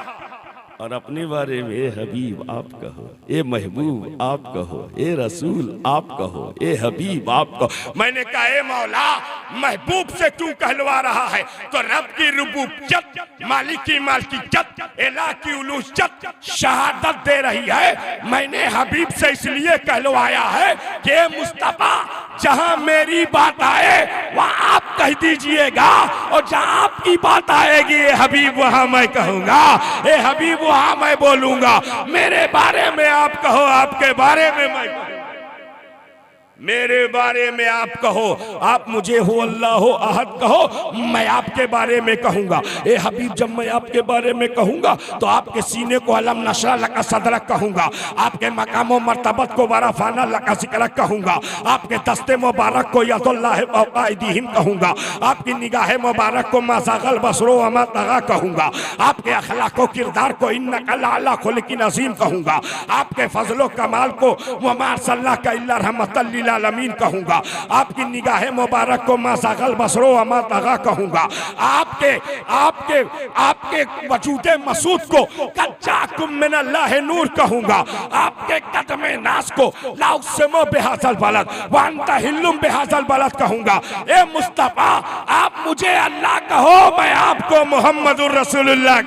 और अपने बारे में ए हबीब आप कहो, ए महबूब आप कहो, ए रसूल आप कहो, ए हबीब आप कहो। मैंने कहा ए मौला महबूब से क्यों कहलवा रहा है? तो रब की रुबूबियत, मालिक की मालिकियत, इलाह की उलूहियत शहादत दे रही है। मैंने हबीब से इसलिए कहलवाया है कि मुस्तफा जहां मेरी बात आए वहां आप कह दीजिएगा, और जहां आपकी बात आएगी ए हबीब वहां मैं कहूंगा, ए हबीब वहां मैं बोलूंगा। मेरे बारे में आप कहो, आपके बारे में मैं कहूं, मेरे बारे में आप कहो, आप मुझे हो अल्लाह हो अहद कहो, मैं आपके बारे में कहूंगा। ए हबीब जब मैं आपके बारे में कहूंगा तो आपके सीने को अलम नशरा लका सदरक कहूंगा, आपके मकाम मर्तबत को वरफाना लका सिकरक कहूंगा, आपके दस्ते मुबारक को यदुल्लाह फौका ऐदीहिम कहूंगा, आपकी निगाह मुबारक को माज़ागल बसरो वमा तगा कहूंगा, आपके अखलाक को किरदार को इन्नका लअला खुल्किन अज़ीम कहूंगा, आपके फजलो कमाल को वमा अर्सलनाका इल्ला रहमतल लिल आलमीन कहूंगा, आपकी निगाह मुबारक को माज़ागल बसरो वमा तगा कहूंगा, आपके आपके आपके वजूदे मसूद को कज्जाकुम मिनल्लाहि नूर कहूंगा, आपके कदमे नास को लाउसमो बिहाज़ल बलद व अंता हिल्लुम बिहाज़ल बलद कहूंगा। ए मुस्तफा आप मुझे अल्लाह कहो, मैं आपको मुहम्मदुर रसूलुल्लाह,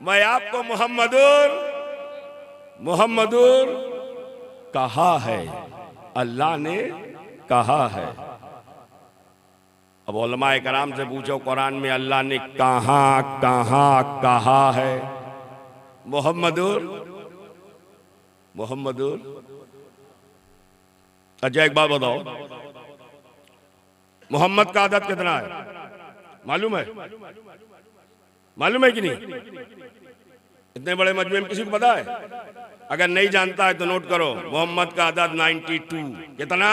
मैं आपको मुहम्मदुर कहा है, अल्लाह ने कहा है। अब उलमाए कराम से पूछो कुरान में अल्लाह ने कहां कहां कहा है मुहम्मदुर? अच्छा एक बात बताओ, मोहम्मद का आदत कितना है मालूम है? मालूम है कि नहीं? इतने बड़े मजमे में किसी को पता है? अगर नहीं जानता है तो नोट करो, मोहम्मद का आदत 92। कितना?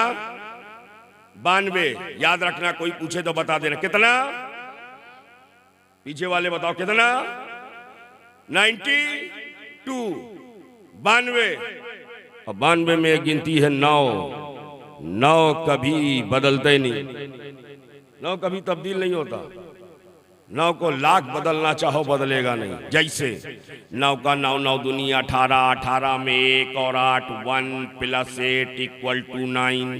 92। याद रखना, कोई पूछे तो बता देना कितना। पीछे वाले बताओ कितना? 92। 92। और 92 में एक गिनती है 9। 9 कभी बदलते नहीं, 9 कभी तब्दील नहीं होता। 9 को लाख बदलना चाहो बदलेगा नहीं। जैसे 9 का 9 9 दुनिया 18, 18 में 1 और 8, 1 + 8 = 9।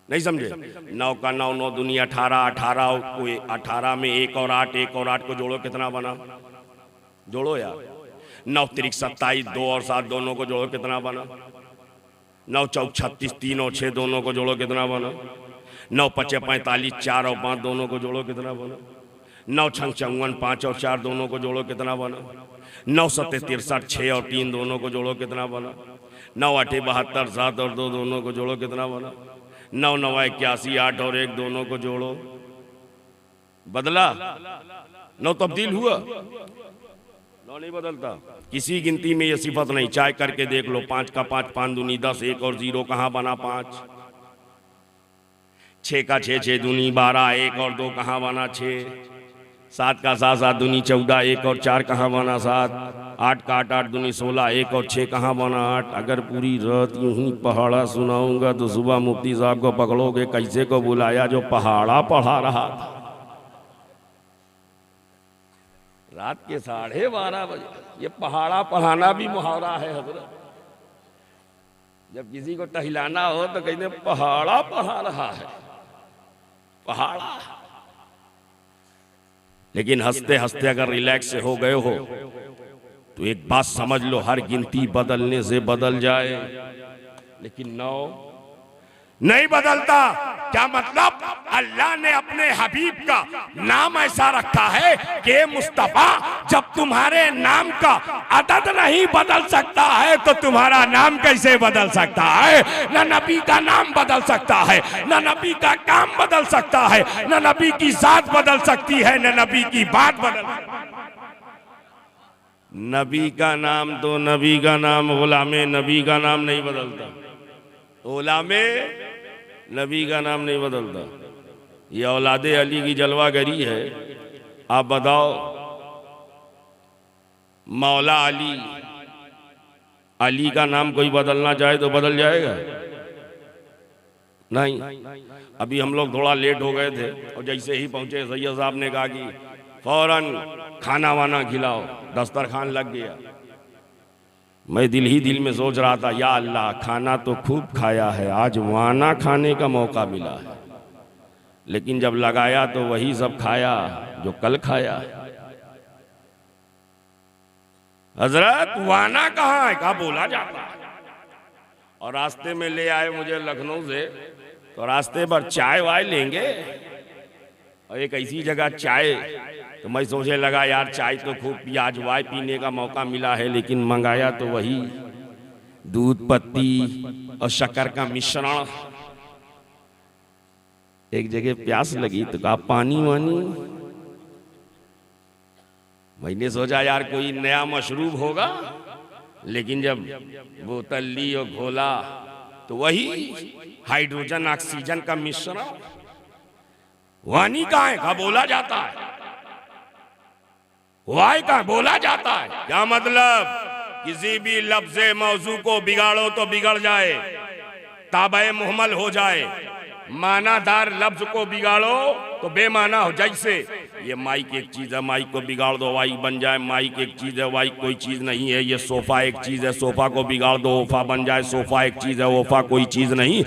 नहीं समझे? 9 का 9 9 दुनिया 18, 18 को 18 में 1 और 8, 1 और 8 को जोड़ो कितना बना? जोड़ो यार। 9 × 3 = 27, 2 और 7 दोनों को जोड़ो कितना बना? 9 × 4 = 36, 3 और 6 दोनों को जोड़ो कितना बना? 9 × 5 = 45, 4 और 5 दोनों को जोड़ो कितना बना? 9 × 6 = 54, 5 और 4 दोनों को जोड़ो कितना बना? 9 × 7 = 63, 6 और 3 दोनों को जोड़ो कितना बना? 9 × 8 = 72, 7 और 2 दोनों को जोड़ो कितना बना? 9 × 9 = 81, 8 और 1 दोनों को जोड़ो। बदला? 9 तब्दील हुआ? 9 नहीं बदलता। किसी गिनती में ये सिफत नहीं, चाहे करके देख लो। 5 का 5 5 दूनी 10, 1 और 0 कहाँ बना? 5। 6 का 6 6 दूनी 12, 1 और 2 कहाँ बना? 6। 7 का 7 7 दूनी 14, 1 और 4 कहाँ बना? 7। 8 का 8 8 दूनी 16, 1 और 6 कहाँ बना 8। अगर पूरी रात यूं ही पहाड़ा सुनाऊंगा तो सुबह मुफ्ती साहब को पकड़ोगे कैसे को बुलाया जो पहाड़ा पढ़ा रहा था। रात के 12:30 बजे ये पहाड़ा पढ़ाना भी मुहावरा है हजरत। जब किसी को टहलाना हो तो कहते पहाड़ा पढ़ा रहा है, पहाड़ा। लेकिन हंसते हंसते अगर रिलैक्स से हो गए हो तो एक बात समझ लो, हर गिनती बदलने से बदल जाए, लेकिन 9 नहीं बदलता। क्या मतलब? अल्लाह ने अपने हबीब का नाम ऐसा रखा है कि मुस्तफा जब तुम्हारे नाम का अदद नहीं बदल सकता है तो तुम्हारा नाम कैसे बदल सकता है? न नबी का नाम बदल सकता है, न नबी का काम बदल सकता है, न नबी की जात बदल सकती है, न नबी की बात बदल। नबी का नाम तो नबी का नाम, गुलामे नबी का नाम नहीं बदलता, गुलामे नबी का नाम नहीं बदलता। ये औलादे अली की जलवागरी है। आप बताओ, मौला अली, अली का नाम कोई बदलना चाहे तो बदल जाएगा? नहीं। अभी हम लोग थोड़ा लेट हो गए थे और जैसे ही पहुंचे सैयद साहब ने कहा कि फौरन खाना वाना खिलाओ, दस्तरखान लग गया। मैं दिल ही दिल में सोच रहा था, या अल्लाह खाना तो खूब खाया है, आज वाना खाने का मौका मिला है। लेकिन जब लगाया तो वही सब खाया जो कल खाया। हजरत वाना कहाँ है? कहा बोला जाता है। और रास्ते में ले आए मुझे लखनऊ से, तो रास्ते पर चाय वाय लेंगे और एक ऐसी जगह चाय, तो मैं सोचने लगा यार चाय तो खूब पिया, आज वाय पीने का मौका मिला है। लेकिन मंगाया तो वही दूध, पत्ती और शक्कर का मिश्रण। एक जगह प्यास लगी तो कहा पानी वानी। मैंने सोचा यार कोई नया मशरूब होगा, लेकिन जब बोतल ली और घोला तो वही हाइड्रोजन ऑक्सीजन का मिश्रण। वानी कहाँ है? कहा बोला जाता है। वाई का बोला जाता है। क्या मतलब? किसी भी लफ्ज़े मौजू को बिगाड़ो तो बिगड़ जाए, ताबे मुहम्मल हो जाए। मानादार लफ्ज को बिगाड़ो तो बेमाना हो। जैसे ये माइक एक चीज है, माइक को बिगाड़ दो वाई बन जाए। माइक एक चीज है, वाई कोई चीज नहीं है। ये सोफा एक चीज है, सोफा को बिगाड़ दो ओफा बन जाए। सोफा एक चीज है, ओफा कोई चीज नहीं।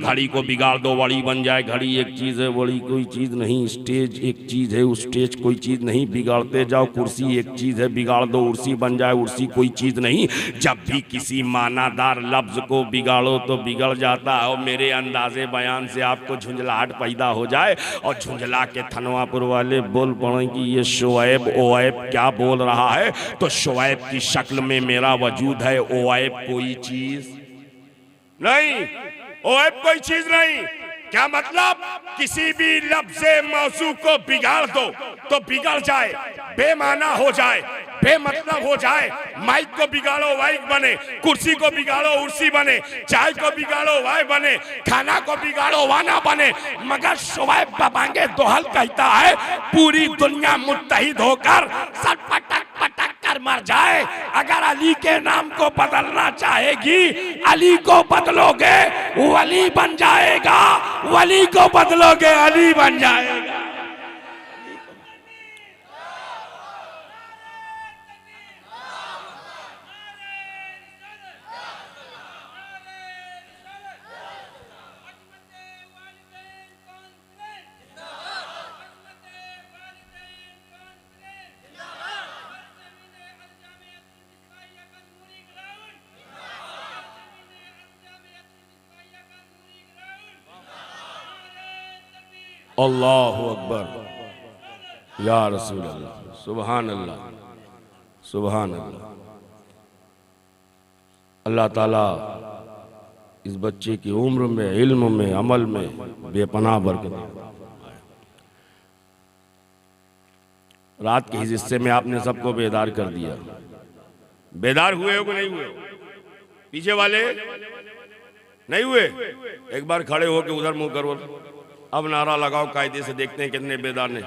घड़ी को बिगाड़ दो वड़ी बन जाए। घड़ी एक चीज है, वड़ी कोई चीज नहीं। स्टेज एक चीज है, उस स्टेज कोई चीज नहीं। बिगाड़ते जाओ। कुर्सी एक चीज है, बिगाड़ दो उर्सी बन जाए। उर्सी कोई चीज नहीं। जब भी किसी मानादार लफ्ज को बिगाड़ो तो बिगड़ जाता है। और मेरे अंदाजे बयान से आपको झुंझलाहट पैदा हो जाए और झुंझला के थनवापुर वाले बोल पड़े कि ये शोएब ओएब क्या बोल रहा है, तो शोएब की शक्ल में मेरा वजूद है, ओएब कोई चीज नहीं। ओएब कोई चीज नहीं। क्या मतलब? किसी भी लफ्ज़े मौजू को बिगाड़ दो तो बिगड़ जाए, बेमाना हो जाए, बेमतलब हो जाए। माइक को बिगाड़ो वाइक बने, कुर्सी को बिगाड़ो उर्सी बने, चाय को बिगाड़ो वाई बने, खाना को बिगाड़ो वाना बने। मगर शोएब बाबांगे दोहल कहता है पूरी दुनिया मुत्तहिद होकर सर पटक पटक कर मर जाए, अगर अली के नाम को बदलना चाहेगी, अली को बदलोगे वली बन जाएगा, वली को बदलोगे अली बन जाएगा। अल्लाहु अकबर या रसूल अल्लाह, सुभान अल्लाह, सुभान अल्लाह। अल्लाह ताला इस बच्चे की उम्र में, इल्म में, अमल में बेपनाह बरकत। रात के इस हिस्से में आपने सबको बेदार कर दिया। बेदार हुए हो कि नहीं हुए? पीछे वाले नहीं हुए? एक बार खड़े हो के उधर मुंह करो। अब नारा लगाओ कायदे से, देखते हैं कितने बेदार ने।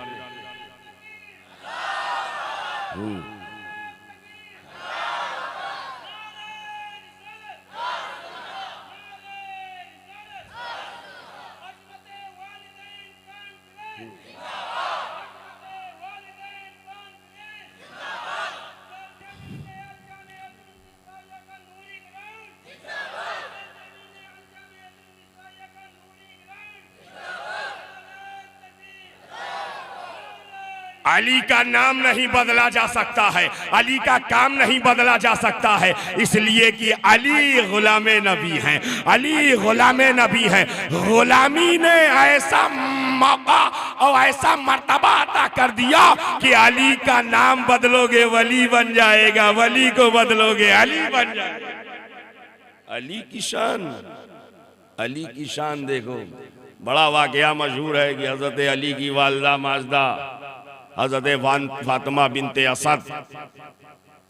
अली का नाम नहीं बदला जा सकता है, अली का काम नहीं बदला जा सकता है, इसलिए कि अली गुलामे नबी हैं, अली गुलामे नबी हैं। गुलामी ने ऐसा मौका और ऐसा मर्तबा अता कर दिया कि अली का नाम बदलोगे वली बन जाएगा, वली को बदलोगे अली बन जाएगा। अली की शान, अली की शान देखो। बड़ा वाकया मशहूर है कि हजरत अली की वालिदा माजदा हजरत फातिमा बिनते असद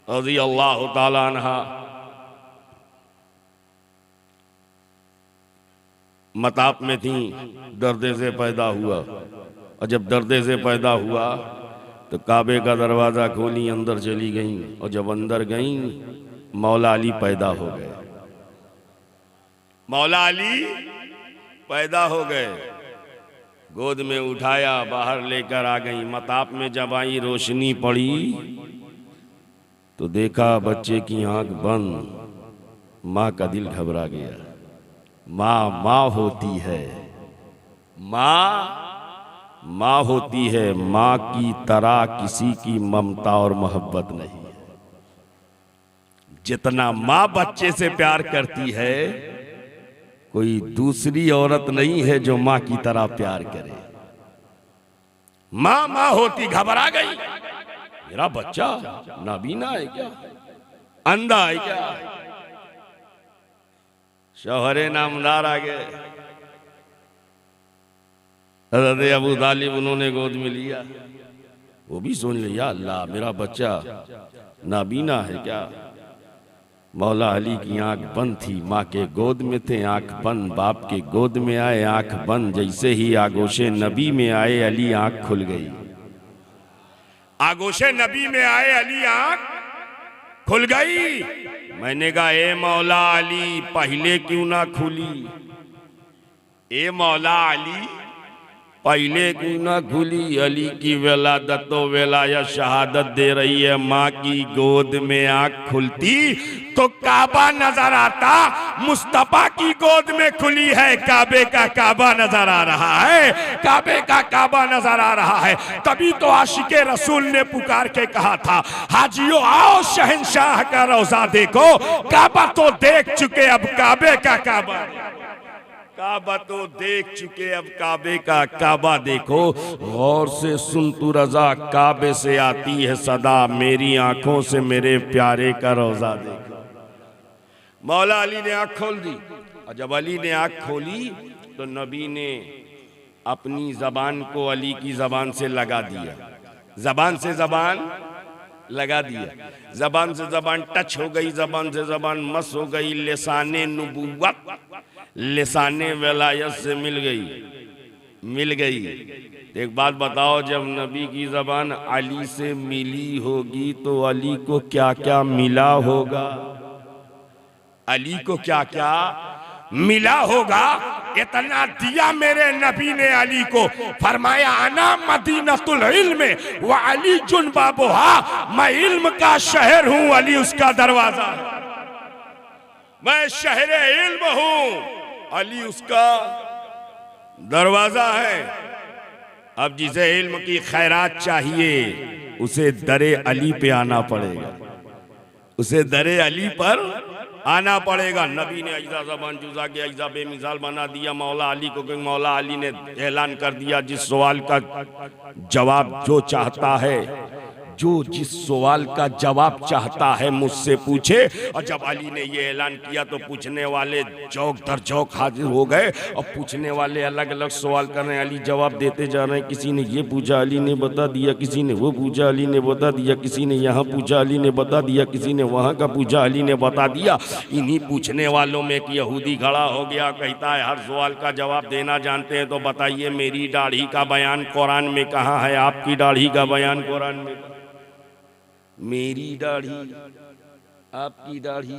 रज़ी अल्लाह ताला अन्हा मताप में थी, दर्दे से पैदा हुआ, और जब दर्दे से पैदा हुआ तो काबे का दरवाज़ा खोली, अंदर चली गईं, और जब अंदर गईं मौला अली पैदा हो गए, मौला अली पैदा हो गए, गोद में उठाया, बाहर लेकर आ गई। मताप में जब आई, रोशनी पड़ी तो देखा बच्चे की आंख बंद। माँ का दिल घबरा गया। माँ माँ होती है, माँ माँ होती है, माँ की तरह किसी की ममता और मोहब्बत नहीं है। जितना माँ बच्चे से प्यार करती है, कोई दूसरी औरत नहीं है जो माँ की तरह प्यार करे। माँ माँ होती, घबरा गई, मेरा बच्चा नाबीना है क्या, अंधा है क्या। शौहरे नामदार आ गए, हज़रत अबू तालिब उन्होंने गोद में लिया, वो भी सुन लिया, अल्लाह मेरा बच्चा नाबीना है क्या। मौला अली की आंख बंद थी, माँ के गोद में थे, आंख बंद, बाप के गोद में आए, आंख बंद। जैसे ही आगोशे नबी में आए, अली आंख खुल गई। आगोशे नबी में आए, अली आंख खुल गई। मैंने कहा ए मौला अली, पहले क्यों ना खुली, ए मौला अली पहले क्यों ना खुली। अली की विलादत या शहादत दे रही है, माँ की गोद में आंख खुलती तो काबा नजर आता। मुस्तफा की गोद में खुली है, काबे का काबा नजर आ रहा है, काबे का काबा नजर आ रहा है। तभी तो आशिके रसूल ने पुकार के कहा था, हाजियो आओ शहंशाह का रोजा देखो, काबा तो देख चुके अब काबे का काबा, काबा तो देख चुके अब काबे का काबा देखो। गौर से सुन तू रजा, काबे से आती है सदा, मेरी आंखों से मेरे प्यारे का रोजा देखो। मौला अली ने आंख खोल दी, और जब अली ने आंख खोली तो नबी ने अपनी जबान को अली की जबान से लगा दिया, जबान से जबान लगा दिया, जबान से जबान टच हो गई, जबान से जबान मस हो गई। लिसाने नबुव्वत, लिसाने विलायत से मिल गई। एक बात बताओ, जब नबी की जबान अली से मिली होगी तो अली को क्या क्या मिला होगा, अली को क्या क्या मिला होगा। इतना दिया मेरे नबी ने अली को, फरमाया अना मदीनतुल इल्म व अली जुन बाबुहा, मैं इल्म का शहर हूं, अली उसका दरवाजा, मैं शहरे इल्म हूं, अली उसका दरवाजा है। अब जिसे इल्म की खैरात चाहिए उसे दरे अली पे आना पड़ेगा, उसे दरे अली पर आना पड़ेगा। नबी ने अज्जा ज़बान जुज़ा के अज्जा बेमिसाल बना दिया मौला अली को, क्योंकि मौला अली ने ऐलान कर दिया, जिस सवाल का जवाब जो चाहता है, जो जिस सवाल का जवाब चाहता है मुझसे पूछे। और जब अली ने ये ऐलान किया तो पूछने वाले चौक दर चौक हाजिर हो गए, और पूछने वाले अलग अलग सवाल कर रहे हैं, अली जवाब देते जा रहे हैं। किसी ने ये पूछा, अली ने बता दिया, किसी ने वो पूछा, अली ने बता दिया, किसी ने यहाँ पूछा, अली ने बता दिया, किसी ने वहाँ का पूछा, अली ने बता दिया। इन्हीं पूछने वालों में एक यहूदी खड़ा हो गया, कहता है हर सवाल का जवाब देना जानते हैं तो बताइए मेरी दाढ़ी का बयान कुरान में कहाँ है, आपकी दाढ़ी का बयान कुरान में, मेरी दाढ़ी आपकी दाढ़ी।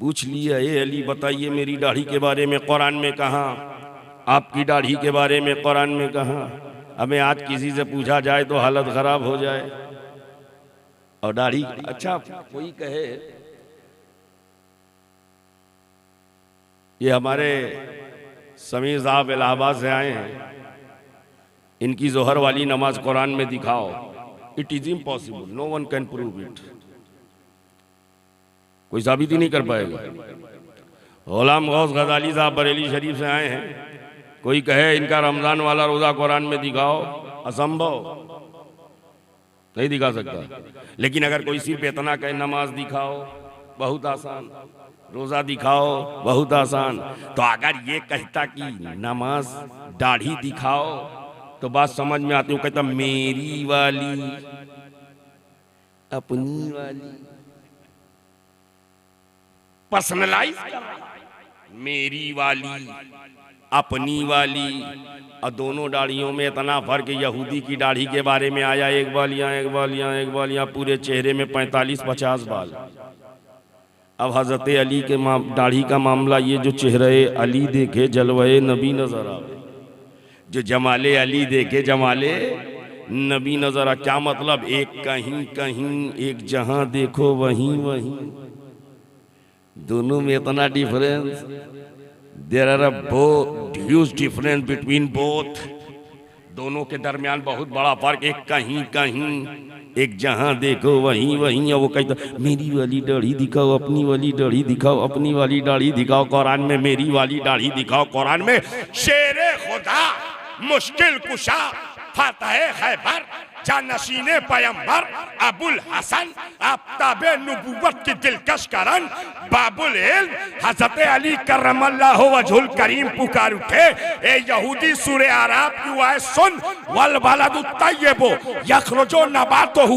पूछ लिया, ए अली बताइए मेरी दाढ़ी के बारे में कुरान में कहाँ, आपकी दाढ़ी के बारे में कुरान में कहाँ। हमें आज किसी से पूछा जाए तो हालत खराब हो जाए। और दाढ़ी, अच्छा कोई कहे ये हमारे समीर साहब इलाहाबाद से आए हैं, इनकी जोहर वाली नमाज कुरान में दिखाओ। It is impossible, no one can prove it. कोई साबित ही नहीं कर पाएगा। गुलाम गौस गजाली साहब बरेली शरीफ से आए हैं, कोई कहे इनका रमजान वाला रोजा कुरान में दिखाओ, असंभव, नहीं दिखा सकता। लेकिन अगर कोई सिर्फ इतना कहे नमाज दिखाओ, बहुत आसान, रोजा दिखाओ, बहुत आसान। तो अगर ये कहता कि नमाज दाढ़ी दिखाओ तो बात समझ में आती है। वो कहता मेरी वाली, अपनी वाली, पर्सनलाइज, मेरी वाली, अपनी वाली। और दोनों दाढ़ियों में इतना फर्क, यहूदी की दाढ़ी के बारे में आया, एक बालियां, एक बालियां, एक बालियां, पूरे चेहरे में 45-50 बाल। अब हजरत अली के दाढ़ी का मामला, ये जो चेहरे अली देखे जलवे नबी नजर आवे, जो जमाले अली देखे जमाले नबी नजर आ। क्या मतलब? एक कहीं कहीं, एक जहां देखो वहीं वहीं, दोनों में इतना difference. There are both huge difference between both, दोनों के दरमियान बहुत बड़ा फर्क। एक कहीं कहीं, एक जहां देखो वहीं वहीं। वो कहता मेरी वाली दाढ़ी दिखाओ, अपनी वाली दाढ़ी दिखाओ, अपनी वाली दाढ़ी दिखाओ कुरान में, मेरी वाली दाढ़ी दिखाओ कुरान में। शेरे खुदा मुश्किल कुशा फतेह खैबर जानशीने पैगंबर अबुल हसन आफ्ताबे नबुव्वत की दिलकश करन बाबुल इल्म हजरत अली करमल्लाहु वजहुल करीम पुकार उठे, ए यहूदी सूरे आराफ की आयत सुन, वल वलदु तय्यबु यखरुजु नबातुहु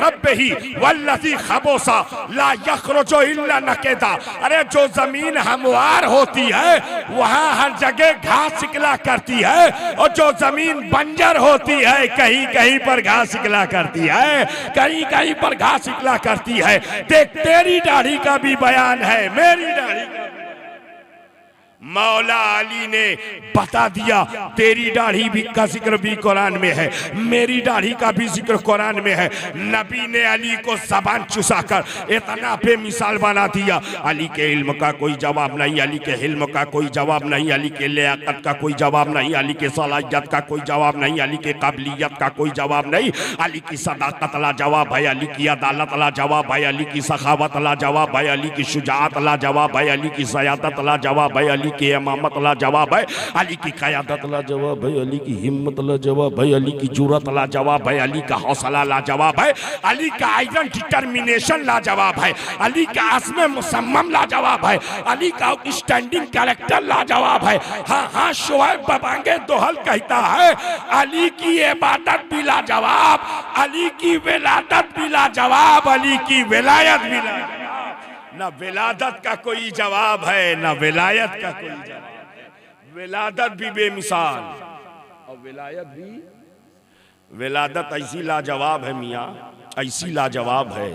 रब्बिही वल्लज़ी खबुसा ला यखरुजु इल्ला नकेदा। अरे जो जमीन हमवार होती है वहाँ हर जगह घास निकला करती है, और जो जमीन बंजर होती है कहीं कहीं पर घास निकला करती है, कहीं कहीं पर घास निकला करती है। देख तेरी दाढ़ी का भी बयान है, मेरी दाढ़ी का। मौला अली ने बता दिया तेरी दाढ़ी भी का जिक्र भी कुरान में है, मेरी दाढ़ी का भी जिक्र कुरान में है। नबी ने अली को ज़बान चुसाकर इतना बेमिसाल बना दिया। अली के इल्म का कोई जवाब नहीं, अली के हिल्म का कोई जवाब नहीं, अली के लियाकत का कोई जवाब नहीं, अली के सलाहियत का कोई जवाब नहीं, अली के काबिलियत का कोई जवाब नहीं। अली की सदाकत लाजवाब है, अली की अदालत लाजवाब है, अली की सखावत लाजवाब है, अली की शुजाअत लाजवाब है, अली की सयादत लाजवाब है, अली की इमामत लाजवाब है, अली की क़यादत लाजवाब है, अली की हिम्मत लाजवाब है, अली की जुर्रत लाजवाब है, अली का हौसला लाजवाब है, अली का आयरन डिटर्मिनेशन लाजवाब है, अली का आज़्म मुसम्मम लाजवाब है, अली का स्टैंडिंग कैरेक्टर लाजवाब है। हाँ हाँ, शुएब बबांगे दोहल कहता है अली की इबादत भी लाजवाब, अली की विलादत भी लाजवाब, अली की विलायत भी लाजवाब। ना विलादत का कोई जवाब है, ना विलायत का कोई जवाब है। विलादत भी बेमिसाल और विलायत भी, विलादत ऐसी लाजवाब है मियाँ, ऐसी लाजवाब है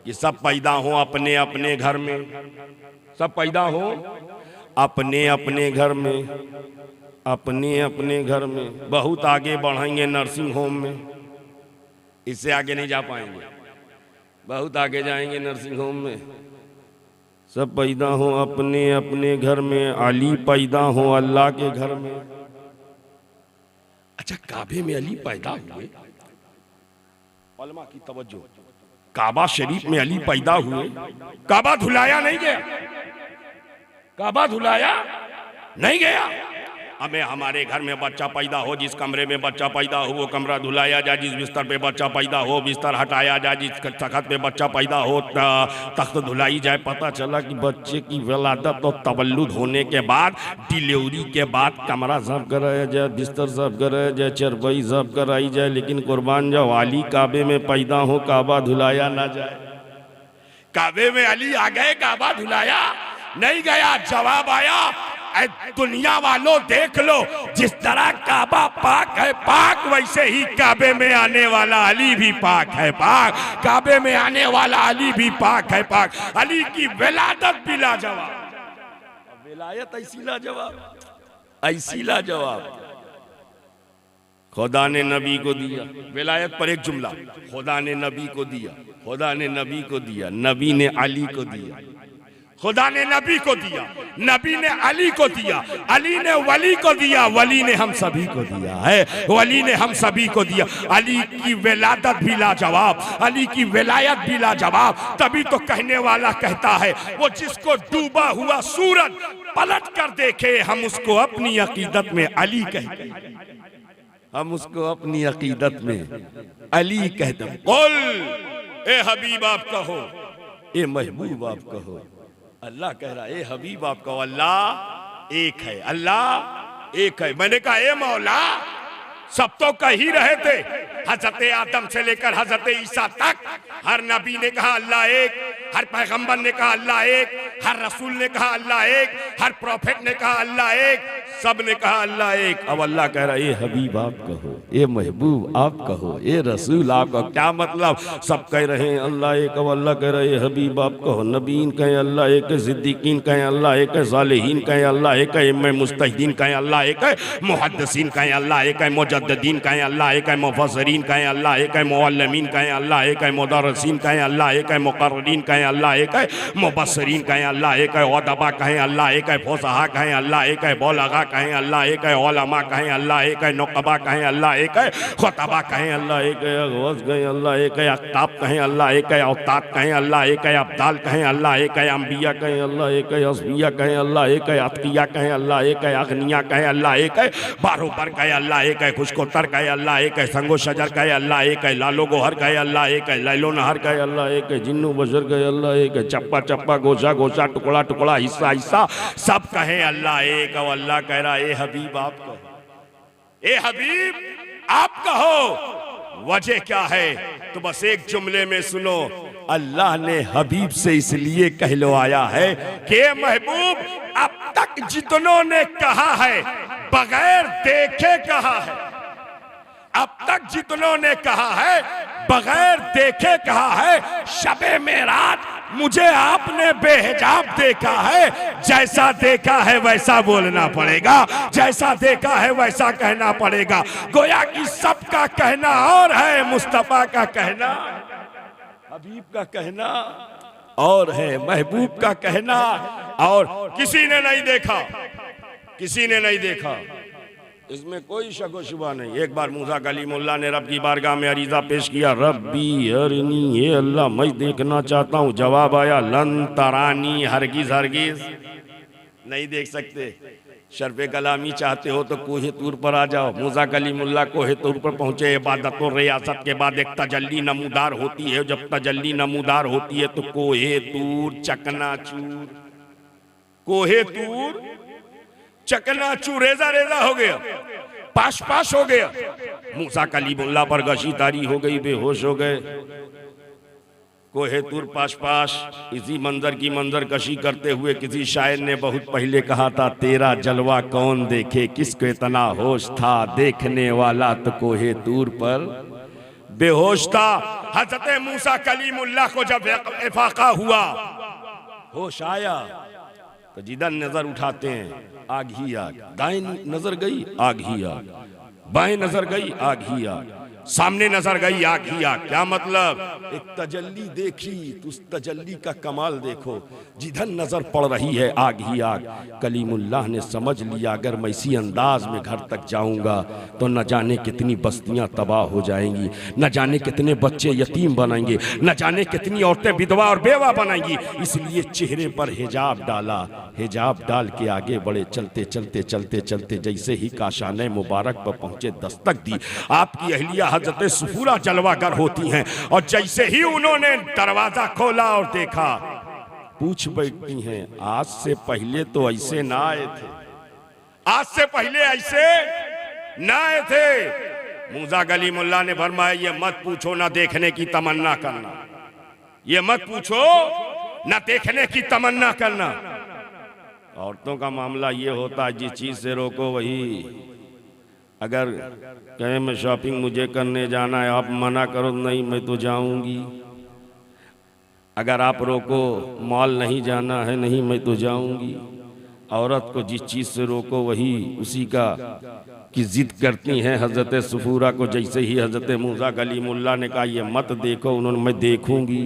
कि सब पैदा हो अपने अपने घर में, सब पैदा हो अपने अपने घर में, अपने अपने घर में। बहुत आगे बढ़ेंगे नर्सिंग होम में, इससे आगे नहीं जा पाएंगे, बहुत आगे जाएंगे नर्सिंग होम में। सब पैदा हो अपने अपने घर में, अली पैदा हो अल्लाह के घर में। अच्छा, काबे में अली पैदा हुए, उलमा की तवज्जो, काबा शरीफ में अली पैदा हुए। काबा धुलाया नहीं गया, काबा धुलाया नहीं गया। हमें हमारे घर में बच्चा पैदा हो, जिस कमरे में बच्चा पैदा हो वो कमरा धुलाया जाए, जिस बिस्तर पे बच्चा पैदा हो बिस्तर हटाया जाए, जिस तख्त पे बच्चा पैदा हो तख्त धुलाई जाए। पता चला कि बच्चे की विलादत और तवल्लुद होने के बाद, डिलीवरी के बाद कमरा साफ कराया जाए, बिस्तर साफ कराया जाए, चरपाई साफ कराई जाए। लेकिन कुर्बान जाओ, अली काबे में पैदा हो, काबा धुलाया ना जाए। काबे में अली आ गए, काबा धुलाया नहीं गया। जवाब आया, दुनिया वालों देख लो, जिस तरह काबा पाक है पाक, वैसे ही काबे में आने वाला अली भी पाक है पाक, काबे में आने वाला अली भी पाक है पाक। अली की विलादत भी लाजवाब, विलायत ऐसी लाजवाब, ऐसी लाजवाब। खुदा ने नबी को दिया, विलायत पर एक जुमला, खुदा ने नबी को दिया, खुदा ने नबी को दिया, नबी ने अली को दिया। खुदा ने नबी को दिया, नबी ने अली को दिया, अली ने वली को दिया, वली ने हम सभी को दिया है, वली ने हम सभी को दिया। अली की विलादत भी लाजवाब, अली की विलायत भी लाजवाब। तभी तो कहने वाला कहता है वो जिसको डूबा हुआ सूरज पलट कर देखे हम उसको अपनी अकीदत में अली कहते, हम उसको अपनी अकीदत में अली कहते। कुल ए हबीब आप कहो, ए महबूब आप कहो। अल्लाह कह रहा है ए हबीब आप कहो अल्लाह एक है, अल्लाह एक है। मैंने कहा ए मौला सब तो कह ही रहे थे, हजरत आदम से लेकर हजरत ईसा तक हर नबी ने कहा अल्लाह एक, हर पैगंबर ने कहा अल्लाह एक, हर रसूल ने कहा अल्लाह एक, हर प्रोफेट ने कहा अल्लाह एक, सब ने कहा अल्लाह एक। अब अल्लाह कह रहा है ए हबीब आप कहो, ए महबूब आप कहो, ए रसूल आप कहो। क्या मतलब? सब कह रहे हैं अल्लाह एक, अब अल्लाह कह रहे हैं हबीब आप कहो। नबीन कहें अल्लाह एक है, सिद्दीकीन कहें अल्लाह एक है, सालिहीन कहें अल्लाह एक है, इमाम मुस्तहिदीन कहें अल्लाह एक है, मुहद्दिसीन कहें अल्लाह एक है, मुजद्दिदीन कहें अल्लाह एक है, मुफस्सिरीन कहें अल्लाह एक है, मुअल्लिमीन कहें अल्लाह एक है, मुदर्रिसीन कहें अल्लाह एक है, मुकर्रिरीन कहें अल्लाह एक है, मुबस्सिरीन कहें अल्लाह एक है, उदबा कहें अल्लाह एक है, फुसहा कहें अल्लाह एक है, बुलगा कहें अल्लाह एक है, उलमा कहें अल्लाह एक है, नुक़बा कहें अल्लाह एक है, खुतबा कहें अल्लाह एक है, गौस कहें अल्लाह एक है, अक़ताब कहें अल्लाह एक है, औताद कहें अल्लाह एक है, अब्दाल कहें अल्लाह एक है, अंबिया कहें अल्लाह एक है, असफिया कहें अल्लाह एक है, अतकिया कहें अल्लाह एक है, अगनिया कहें अल्लाह एक है, बारोबर कहें अल्लाह एक है, खुशकोतर कहें अल्लाह एक है, संगो शजर कहे अल्लाह एक है, लालो गोहर कहे अल्लाह एक है, लैलो नहर कहे अल्लाह एक है, जिन्नु बशर कहे अल्लाह एक है, चप्पा चप्पा गोशा गोशा टुकड़ा टुकड़ा हिस्सा हिस्सा सब कहे अल्लाह एक। और अल्लाह कह रहा ए हबीब आप कहो, ए हबीब आप कहो। वजह क्या है? तो बस एक जुमले में सुनो, अल्लाह ने हबीब से इसलिए कहलवाया है कि महबूब अब तक जितनों ने कहा है बगैर देखे कहा है, अब तक जितनों ने कहा है बगैर देखे कहा है, शबे मेराज मुझे आपने बेहिजाब देखा है, जैसा देखा है वैसा बोलना पड़ेगा, जैसा देखा है वैसा कहना पड़ेगा। गोया कि सबका कहना और है, मुस्तफा का कहना, हबीब का कहना और है, महबूब का कहना और। किसी ने नहीं देखा, किसी ने नहीं देखा, इसमें कोई शक व शुबा नहीं। एक बार मूसा कलीमुल्लाह ने रब की बारगाह में अरीजा पेश किया, रब्बी अरनी, ये अल्लाह मैं देखना चाहता हूँ। जवाब आया लन तरानी, हरगिज हरगिज नहीं देख सकते। शर्फ़े कलामी चाहते हो तो कोहे तूर पर आ जाओ। मूसा कलीमुल्लाह कोहे तूर पर पहुंचे। इबादत और रियासत के बाद एक तजल्ली नमूदार होती है, जब तजल्ली नमूदार होती है तो कोहे तूर चकनाचूर, कोहे तूर चकनाचूर, रेजा रेजा हो गया, पाश पाश हो गया। मूसा कलीमुल्लाह पर गशी तारी हो गई, बेहोश हो गए। कोहे तूर पाश पाश। इसी मंजर की मंजर कशी करते हुए किसी शायर ने बहुत पहले कहा था, तेरा जलवा कौन देखे, किसको इतना होश था, देखने वाला तो कोहे तूर पर बेहोश था। हजरत मूसा कलीमुल्लाह को जब इफाका हुआ, होश आया तो जिधर नजर उठाते हैं आग ही आग, दाएं नजर गई आग ही आग, बाएं नजर गई आग ही आग, सामने नजर गई आग ही आग। क्या मतलब? एक तजल्ली देखी तो उस तजल्ली का कमाल देखो, जिधर नजर पड़ रही है आग ही आग। कलीमुल्लाह ने समझ लिया अगर मैं इसी अंदाज में घर तक जाऊंगा तो न जाने कितनी बस्तियां तबाह हो जाएंगी, न जाने कितने बच्चे यतीम बनाएंगे, न जाने कितनी औरतें विधवा और बेवा बनाएंगी। इसलिए चेहरे पर हिजाब डाला, हिजाब डाल के आगे बढ़े। चलते चलते चलते चलते जैसे ही काशाने मुबारक पर पहुंचे, दस्तक दी। आपकी अहलिया हजरत सफूरा जलवागर होती हैं, और जैसे ही उन्होंने दरवाजा खोला और देखा, पूछ बैठती हैं, आज से पहले तो ऐसे ना आए थे, आज से पहले ऐसे ना आए थे। मूसा कलीमुल्लाह ने फरमाया, ये मत पूछो ना देखने की तमन्ना करना, ये मत पूछो ना देखने की तमन्ना करना। औरतों का मामला ये होता है, जिस चीज से रोको वही। अगर कहें मैं शॉपिंग मुझे करने जाना है, आप मना करो नहीं मैं तो जाऊंगी। अगर आप रोको मॉल नहीं जाना है, नहीं मैं तो जाऊंगी। औरत को जिस चीज़ से रोको वही उसी का की जिद करती हैं। हज़रत सफूरा को जैसे ही हज़रत मूसा कलीमुल्लाह ने कहा ये मत देखो, उन्होंने मैं देखूंगी,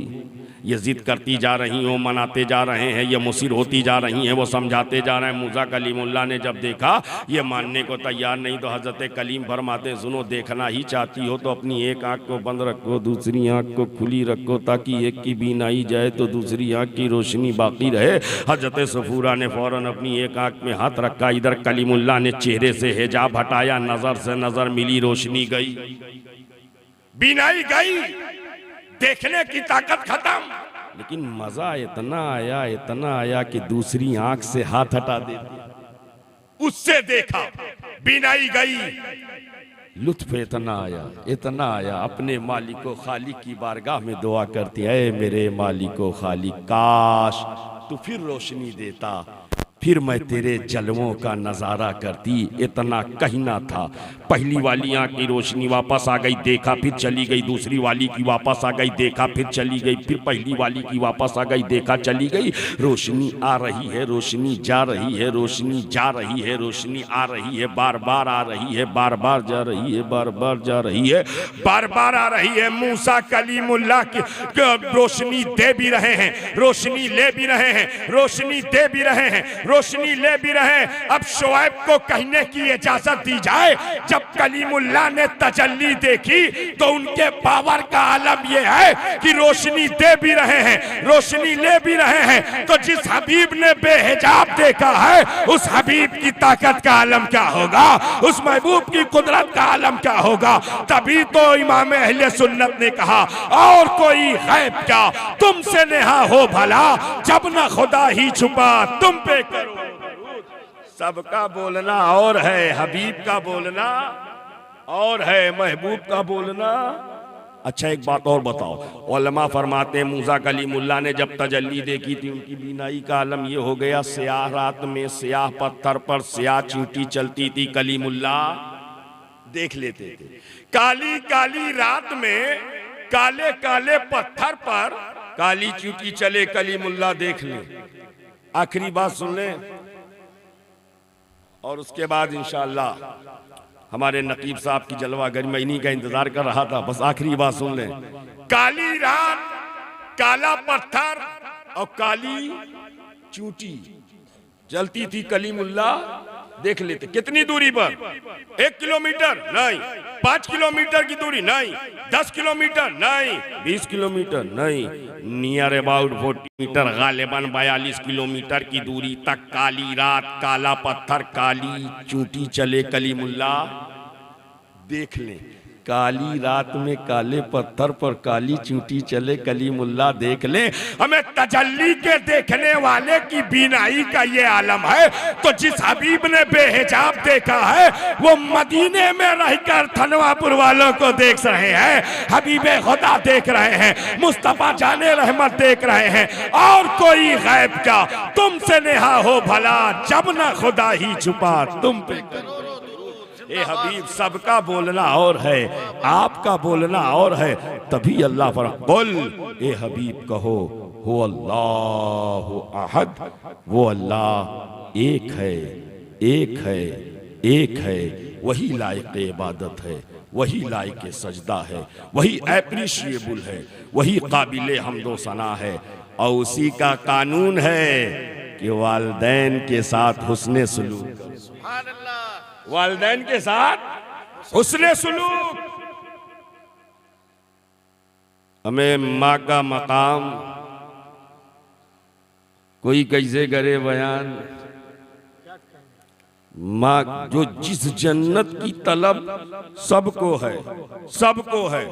ये जिद करती जा रही हैं, वो मनाते जा रहे हैं, ये मुसिर होती जा रही हैं, वो समझाते जा रहे हैं। मूसा कलीमुल्लाह ने जब देखा ये मानने को तैयार नहीं, तो हज़रत कलीम फरमाते सुनो, देखना ही चाहती हो तो अपनी एक आँख को बंद रखो, दूसरी आँख को खुली रखो, ताकि एक की बीनाई जाए तो दूसरी आँख की रोशनी बाकी रहे। हज़रत सफूरा ने फ़ौरन अपनी एक आँख में हाथ रखा, इधर कलीमुल्लाह ने चेहरे से हिजाब हटाया, नज़र से नज़र मिली, रोशनी गई, बीनाई गई, देखने की ताकत खत्म। लेकिन मजा इतना आया कि दूसरी आंख से हाथ हटा देते, उससे देखा, बीनाई गई, लुत्फ इतना आया। अपने मालिको खालिक की बारगाह में दुआ करती है, मेरे मालिको खालिक, काश तू फिर रोशनी देता, फिर मैं तेरे जलवों का नज़ारा करती। इतना कहना था। पहली वाली आँख की रोशनी वापस आ गई, देखा, फिर चली गई। दूसरी वाली की वापस आ गई, देखा, फिर चली गई। फिर पहली वाली की वापस आ गई, देखा, चली गई। रोशनी आ रही है, रोशनी जा रही है, रोशनी जा रही है, रोशनी आ रही है, बार बार आ रही है, बार बार जा रही है, बार बार जा रही है, बार बार आ रही है। मूसा कलीमुल्लाह की रोशनी दे भी रहे हैं, रोशनी ले भी रहे हैं, रोशनी दे भी रहे हैं, रोशनी ले भी रहे। अब शुएब को कहने की इजाजत दी जाए, जब कलीमुल्लाह ने तजल्ली देखी तो उनके पावर का आलम यह है कि रोशनी दे भी रहे हैं, रोशनी ले भी रहे हैं। तो जिस हबीब ने बेहिजाब देखा है, उस हबीब की ताकत का आलम क्या होगा, उस महबूब की कुदरत का आलम क्या होगा। तभी तो इमाम अहले सुन्नत ने कहा, और कोई गैब क्या तुमसे नेहा हो भला, जब ना खुदा ही छुपा तुम पे करो। सबका बोलना और है, हबीब का बोलना और है, महबूब का बोलना। अच्छा एक बात और बताओ, उलमा फरमाते हैं मूसा कलीमुल्लाह ने जब तजल्ली देखी थी, उनकी बीनाई का आलम ये हो गया, स्याह रात में स्याह पत्थर पर स्याह चींटी चलती थी, कलीमुल्लाह देख लेते थे। काली काली रात में काले काले पत्थर पर काली चींटी चले, कलीमुल्लाह देख ले। आखिरी बात सुन ले और उसके बाद इंशाअल्लाह हमारे नकीब साहब की जलवागरी, मैं इन्हीं का इंतजार कर रहा था, बस आखिरी बात सुन लें। काली रात, काला पत्थर और काली चूटी जलती थी, कलीमुल्लाह देख लेते। कितनी दूरी पर? 1 किलोमीटर नहीं, 5 किलोमीटर की दूरी नहीं, 10 किलोमीटर नहीं, 20 किलोमीटर नहीं, नियर अबाउट 40 मीटर, गालिबन 42 किलोमीटर की दूरी तक काली रात, काला पत्थर, काली चूंटी चले, कलीमुल्लाह देख लें। काली रात में काले पत्थर पर काली चूंटी चले, कलीमुल्लाह देख ले। हमें तजल्ली के देखने वाले की बीनाई का ये आलम है। तो जिस हबीब ने बेहिजाब देखा है, वो मदीने में रहकर थनवापुर वालों को देख रहे हैं, हबीबे खुदा देख रहे हैं, मुस्तफा जाने रहमत देख रहे हैं। और कोई गैब क्या तुमसे नेहा हो भला, जब ना खुदा ही छुपा तुम पे करो। ए हबीब, सबका बोलना और है, आपका बोलना और है। तभी अल्लाह पर बोल, ए हबीब कहो, हो अल्लाह अहद, वो अल्लाह एक है, एक है, एक है, वही लायक इबादत है, वही लायक सजदा है, वही एप्रिशिएबल है, वही काबिल हमदो सना है। और उसी का कानून है कि वालिदैन के साथ हुस्ने सुलूक, वालिदैन के साथ हुस्ने सुलूक। हमें माँ का मकाम कोई कैसे करे बयान। माँ जो जिस जन्नत की तलब सबको है, सबको है,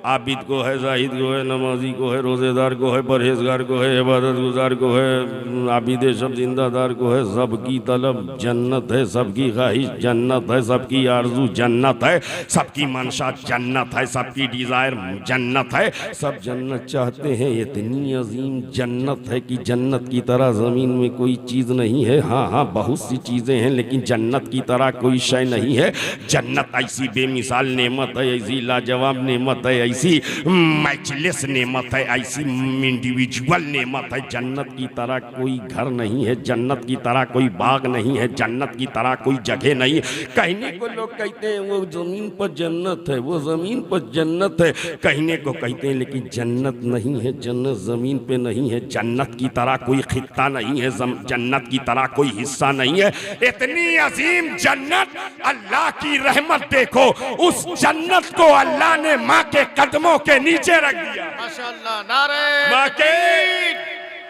आबिद को है, जाहिद को है, नमाजी को है, रोजेदार को है, परहेजगार को है, इबादत गुजार को है, आबिद सब जिंदादार को है, सबकी तलब जन्नत है, सबकी ख्वाहिश जन्नत है, सबकी आरजू जन्नत है, सबकी मंशा जन्नत है, सबकी डिजायर जन्नत है, सब जन्नत चाहते हैं। इतनी अजीम जन्नत है कि जन्नत की तरह जमीन में कोई चीज नहीं है। हाँ हाँ बहुत सी चीजें हैं, लेकिन जन्नत की तरह कोई शय नहीं है। जन्नत ऐसी बेमिसाल नेमत है, ऐसी लाजवाब नेमत है, ऐसी मैचलेस नेमत है, ऐसी इंडिविजुअल नेमत है। जन्नत की तरह कोई घर नहीं है, जन्नत की तरह कोई बाग नहीं है, जन्नत की तरह कोई जगह नहीं। कहने को लोग कहते हैं वो जमीन पर जन्नत है, वो जमीन पर जन्नत है, कहने को कहते हैं, लेकिन जन्नत नहीं है, जन्नत जमीन पे नहीं है। जन्नत की तरह कोई खित्ता नहीं है, जन्नत की तरह कोई हिस्सा नहीं है। इतनी अजीम जन्नत, अल्लाह की रहमत देखो, उस जन्नत को अल्लाह ने माँ के कदमों के नीचे रख दिया। माशाअल्लाह, नारे माँ के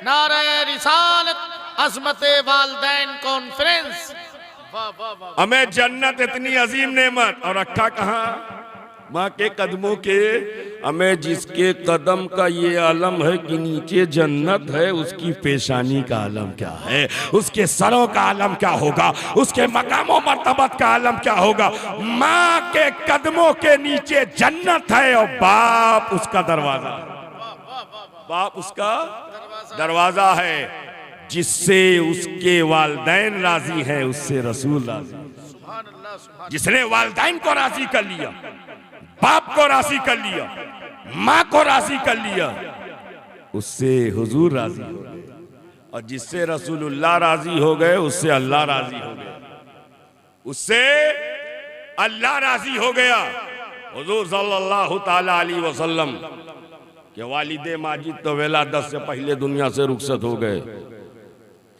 नारे रिसालत, अज़मते वालिदैन कॉन्फ्रेंस। वाह वाह वाह। हमें जन्नत इतनी अजीम नेमत और रखा कहाँ? माँ के कदमों के। हमें जिसके कदम का ये आलम है कि नीचे जन्नत है, उसकी पेशानी का आलम क्या है, उसके सरों का आलम क्या होगा, उसके मकामों मर्तबत का आलम क्या होगा। माँ के कदमों के नीचे जन्नत है और बाप उसका दरवाजा, बाप उसका दरवाजा है। जिससे उसके वालिदैन राजी हैं, उससे रसूल राजी। जिसने वालिदैन को राजी कर लिया, बाप को राजी कर लिया, माँ को राजी कर लिया, उससे हुजूर राजी हो गए। और जिससे रसूलुल्लाह राजी हो गए, उससे अल्लाह राजी हो गया, उससे अल्लाह राजी हो गया। हुजूर सल्लल्लाहु ताला अलैहि वसल्लम के वालिदे माजिद तो वेला 10 से पहले दुनिया से रुखसत हो गए,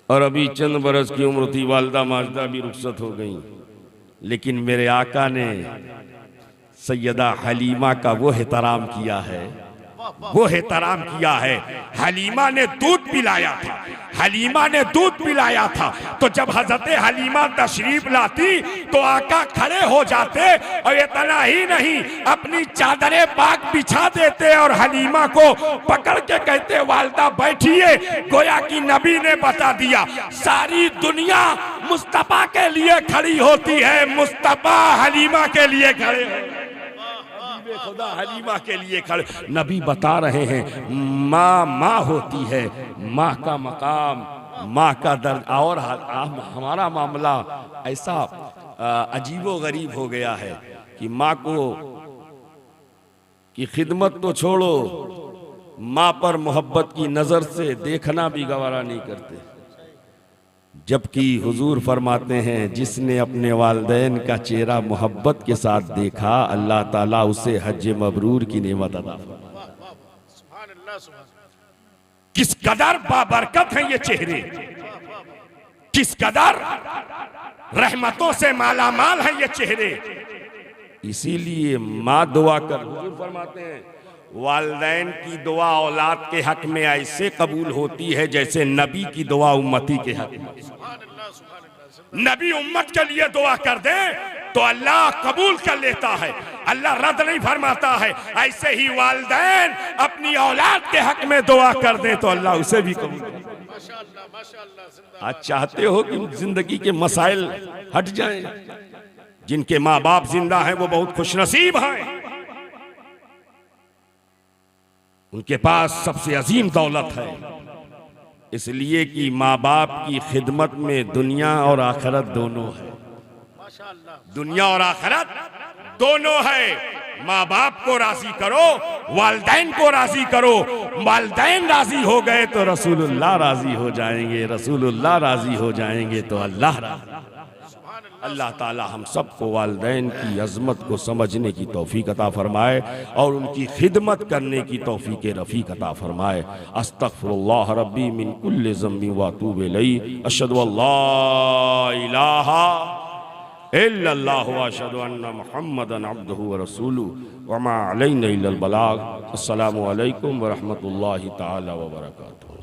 और अभी चंद बरस की उम्र थी, वालदा माजदा भी रुखसत हो गई। लेकिन मेरे आका ने सैयदा हलीमा का वो एहतराम किया है, वो एहतराम किया है। हलीमा ने दूध पिलाया था, हलीमा ने दूध पिलाया था, तो जब हजरत हलीमा तशरीफ लाती तो आका खड़े हो जाते, और इतना ही नहीं, अपनी चादरें पाक बिछा देते और हलीमा को पकड़ के कहते, वालदा बैठिए, गोया कि नबी ने बता दिया सारी दुनिया मुस्तफा के लिए खड़ी होती है, मुस्तफा हलीमा के लिए खड़े हैं, खुदा हलीमा के लिए खड़े। नबी बता रहे हैं माँ माँ होती है, माँ का मकाम, माँ का दर्द। और हमारा मामला ऐसा अजीबो गरीब हो गया है कि माँ को की खिदमत तो छोड़ो, माँ पर मोहब्बत की नजर से देखना भी गवारा नहीं करते। जबकि हुजूर फरमाते हैं जिसने अपने वालिदैन का चेहरा मोहब्बत के साथ देखा, अल्लाह ताला उसे हज मबरूर की नेमत अता फरमाता। किस कदर बाबरकत हैं ये चेहरे, किस कदर रहमतों से मालामाल हैं ये चेहरे। इसीलिए माँ दुआ कर, हुजूर फरमाते हैं वालिदैन की दुआ औलाद के हक में ऐसे कबूल होती है जैसे नबी की दुआ उम्मती के हक में। नबी उम्मत के लिए दुआ कर दे तो अल्लाह कबूल कर लेता है, अल्लाह रद्द नहीं फरमाता है। ऐसे ही वालिदैन अपनी औलाद के हक में दुआ कर दे तो अल्लाह उसे भी कबूल कर लेता। आज चाहते हो कि जिंदगी के मसाइल हट जाएं, जिनके माँ बाप जिंदा हैं वो बहुत खुशनसीब हैं, उनके पास सबसे अजीम दौलत है, इसलिए कि माँ बाप की खिदमत में दुनिया और आखिरत दोनों है, दुनिया और आखिरत दोनों है। माँ बाप को राजी करो, वालिदैन को राजी करो, वालिदैन राजी हो गए तो रसूलुल्लाह राजी हो जाएंगे, रसूलुल्लाह राजी हो जाएंगे तो अल्लाह राजी। अल्लाह ताला हम सबको वालिदैन की अज़मत को समझने की तौफीक अता फरमाए और उनकी खिदमत करने की तौफीक रफ़ीक अता फरमाए। अस्तग़फिरुल्लाह रब्बी मिन कुल्लि ज़म्बि व अतूबु इलैहि, अशहदु अल्ला इलाहा इल्लल्लाहु व अशहदु अन्ना मुहम्मदन अब्दुहु व रसूलुहु व मा अलैना इल्लल बलाग। अस्सलामु अलैकुम व रहमतुल्लाहि तआला व बरकातुहू।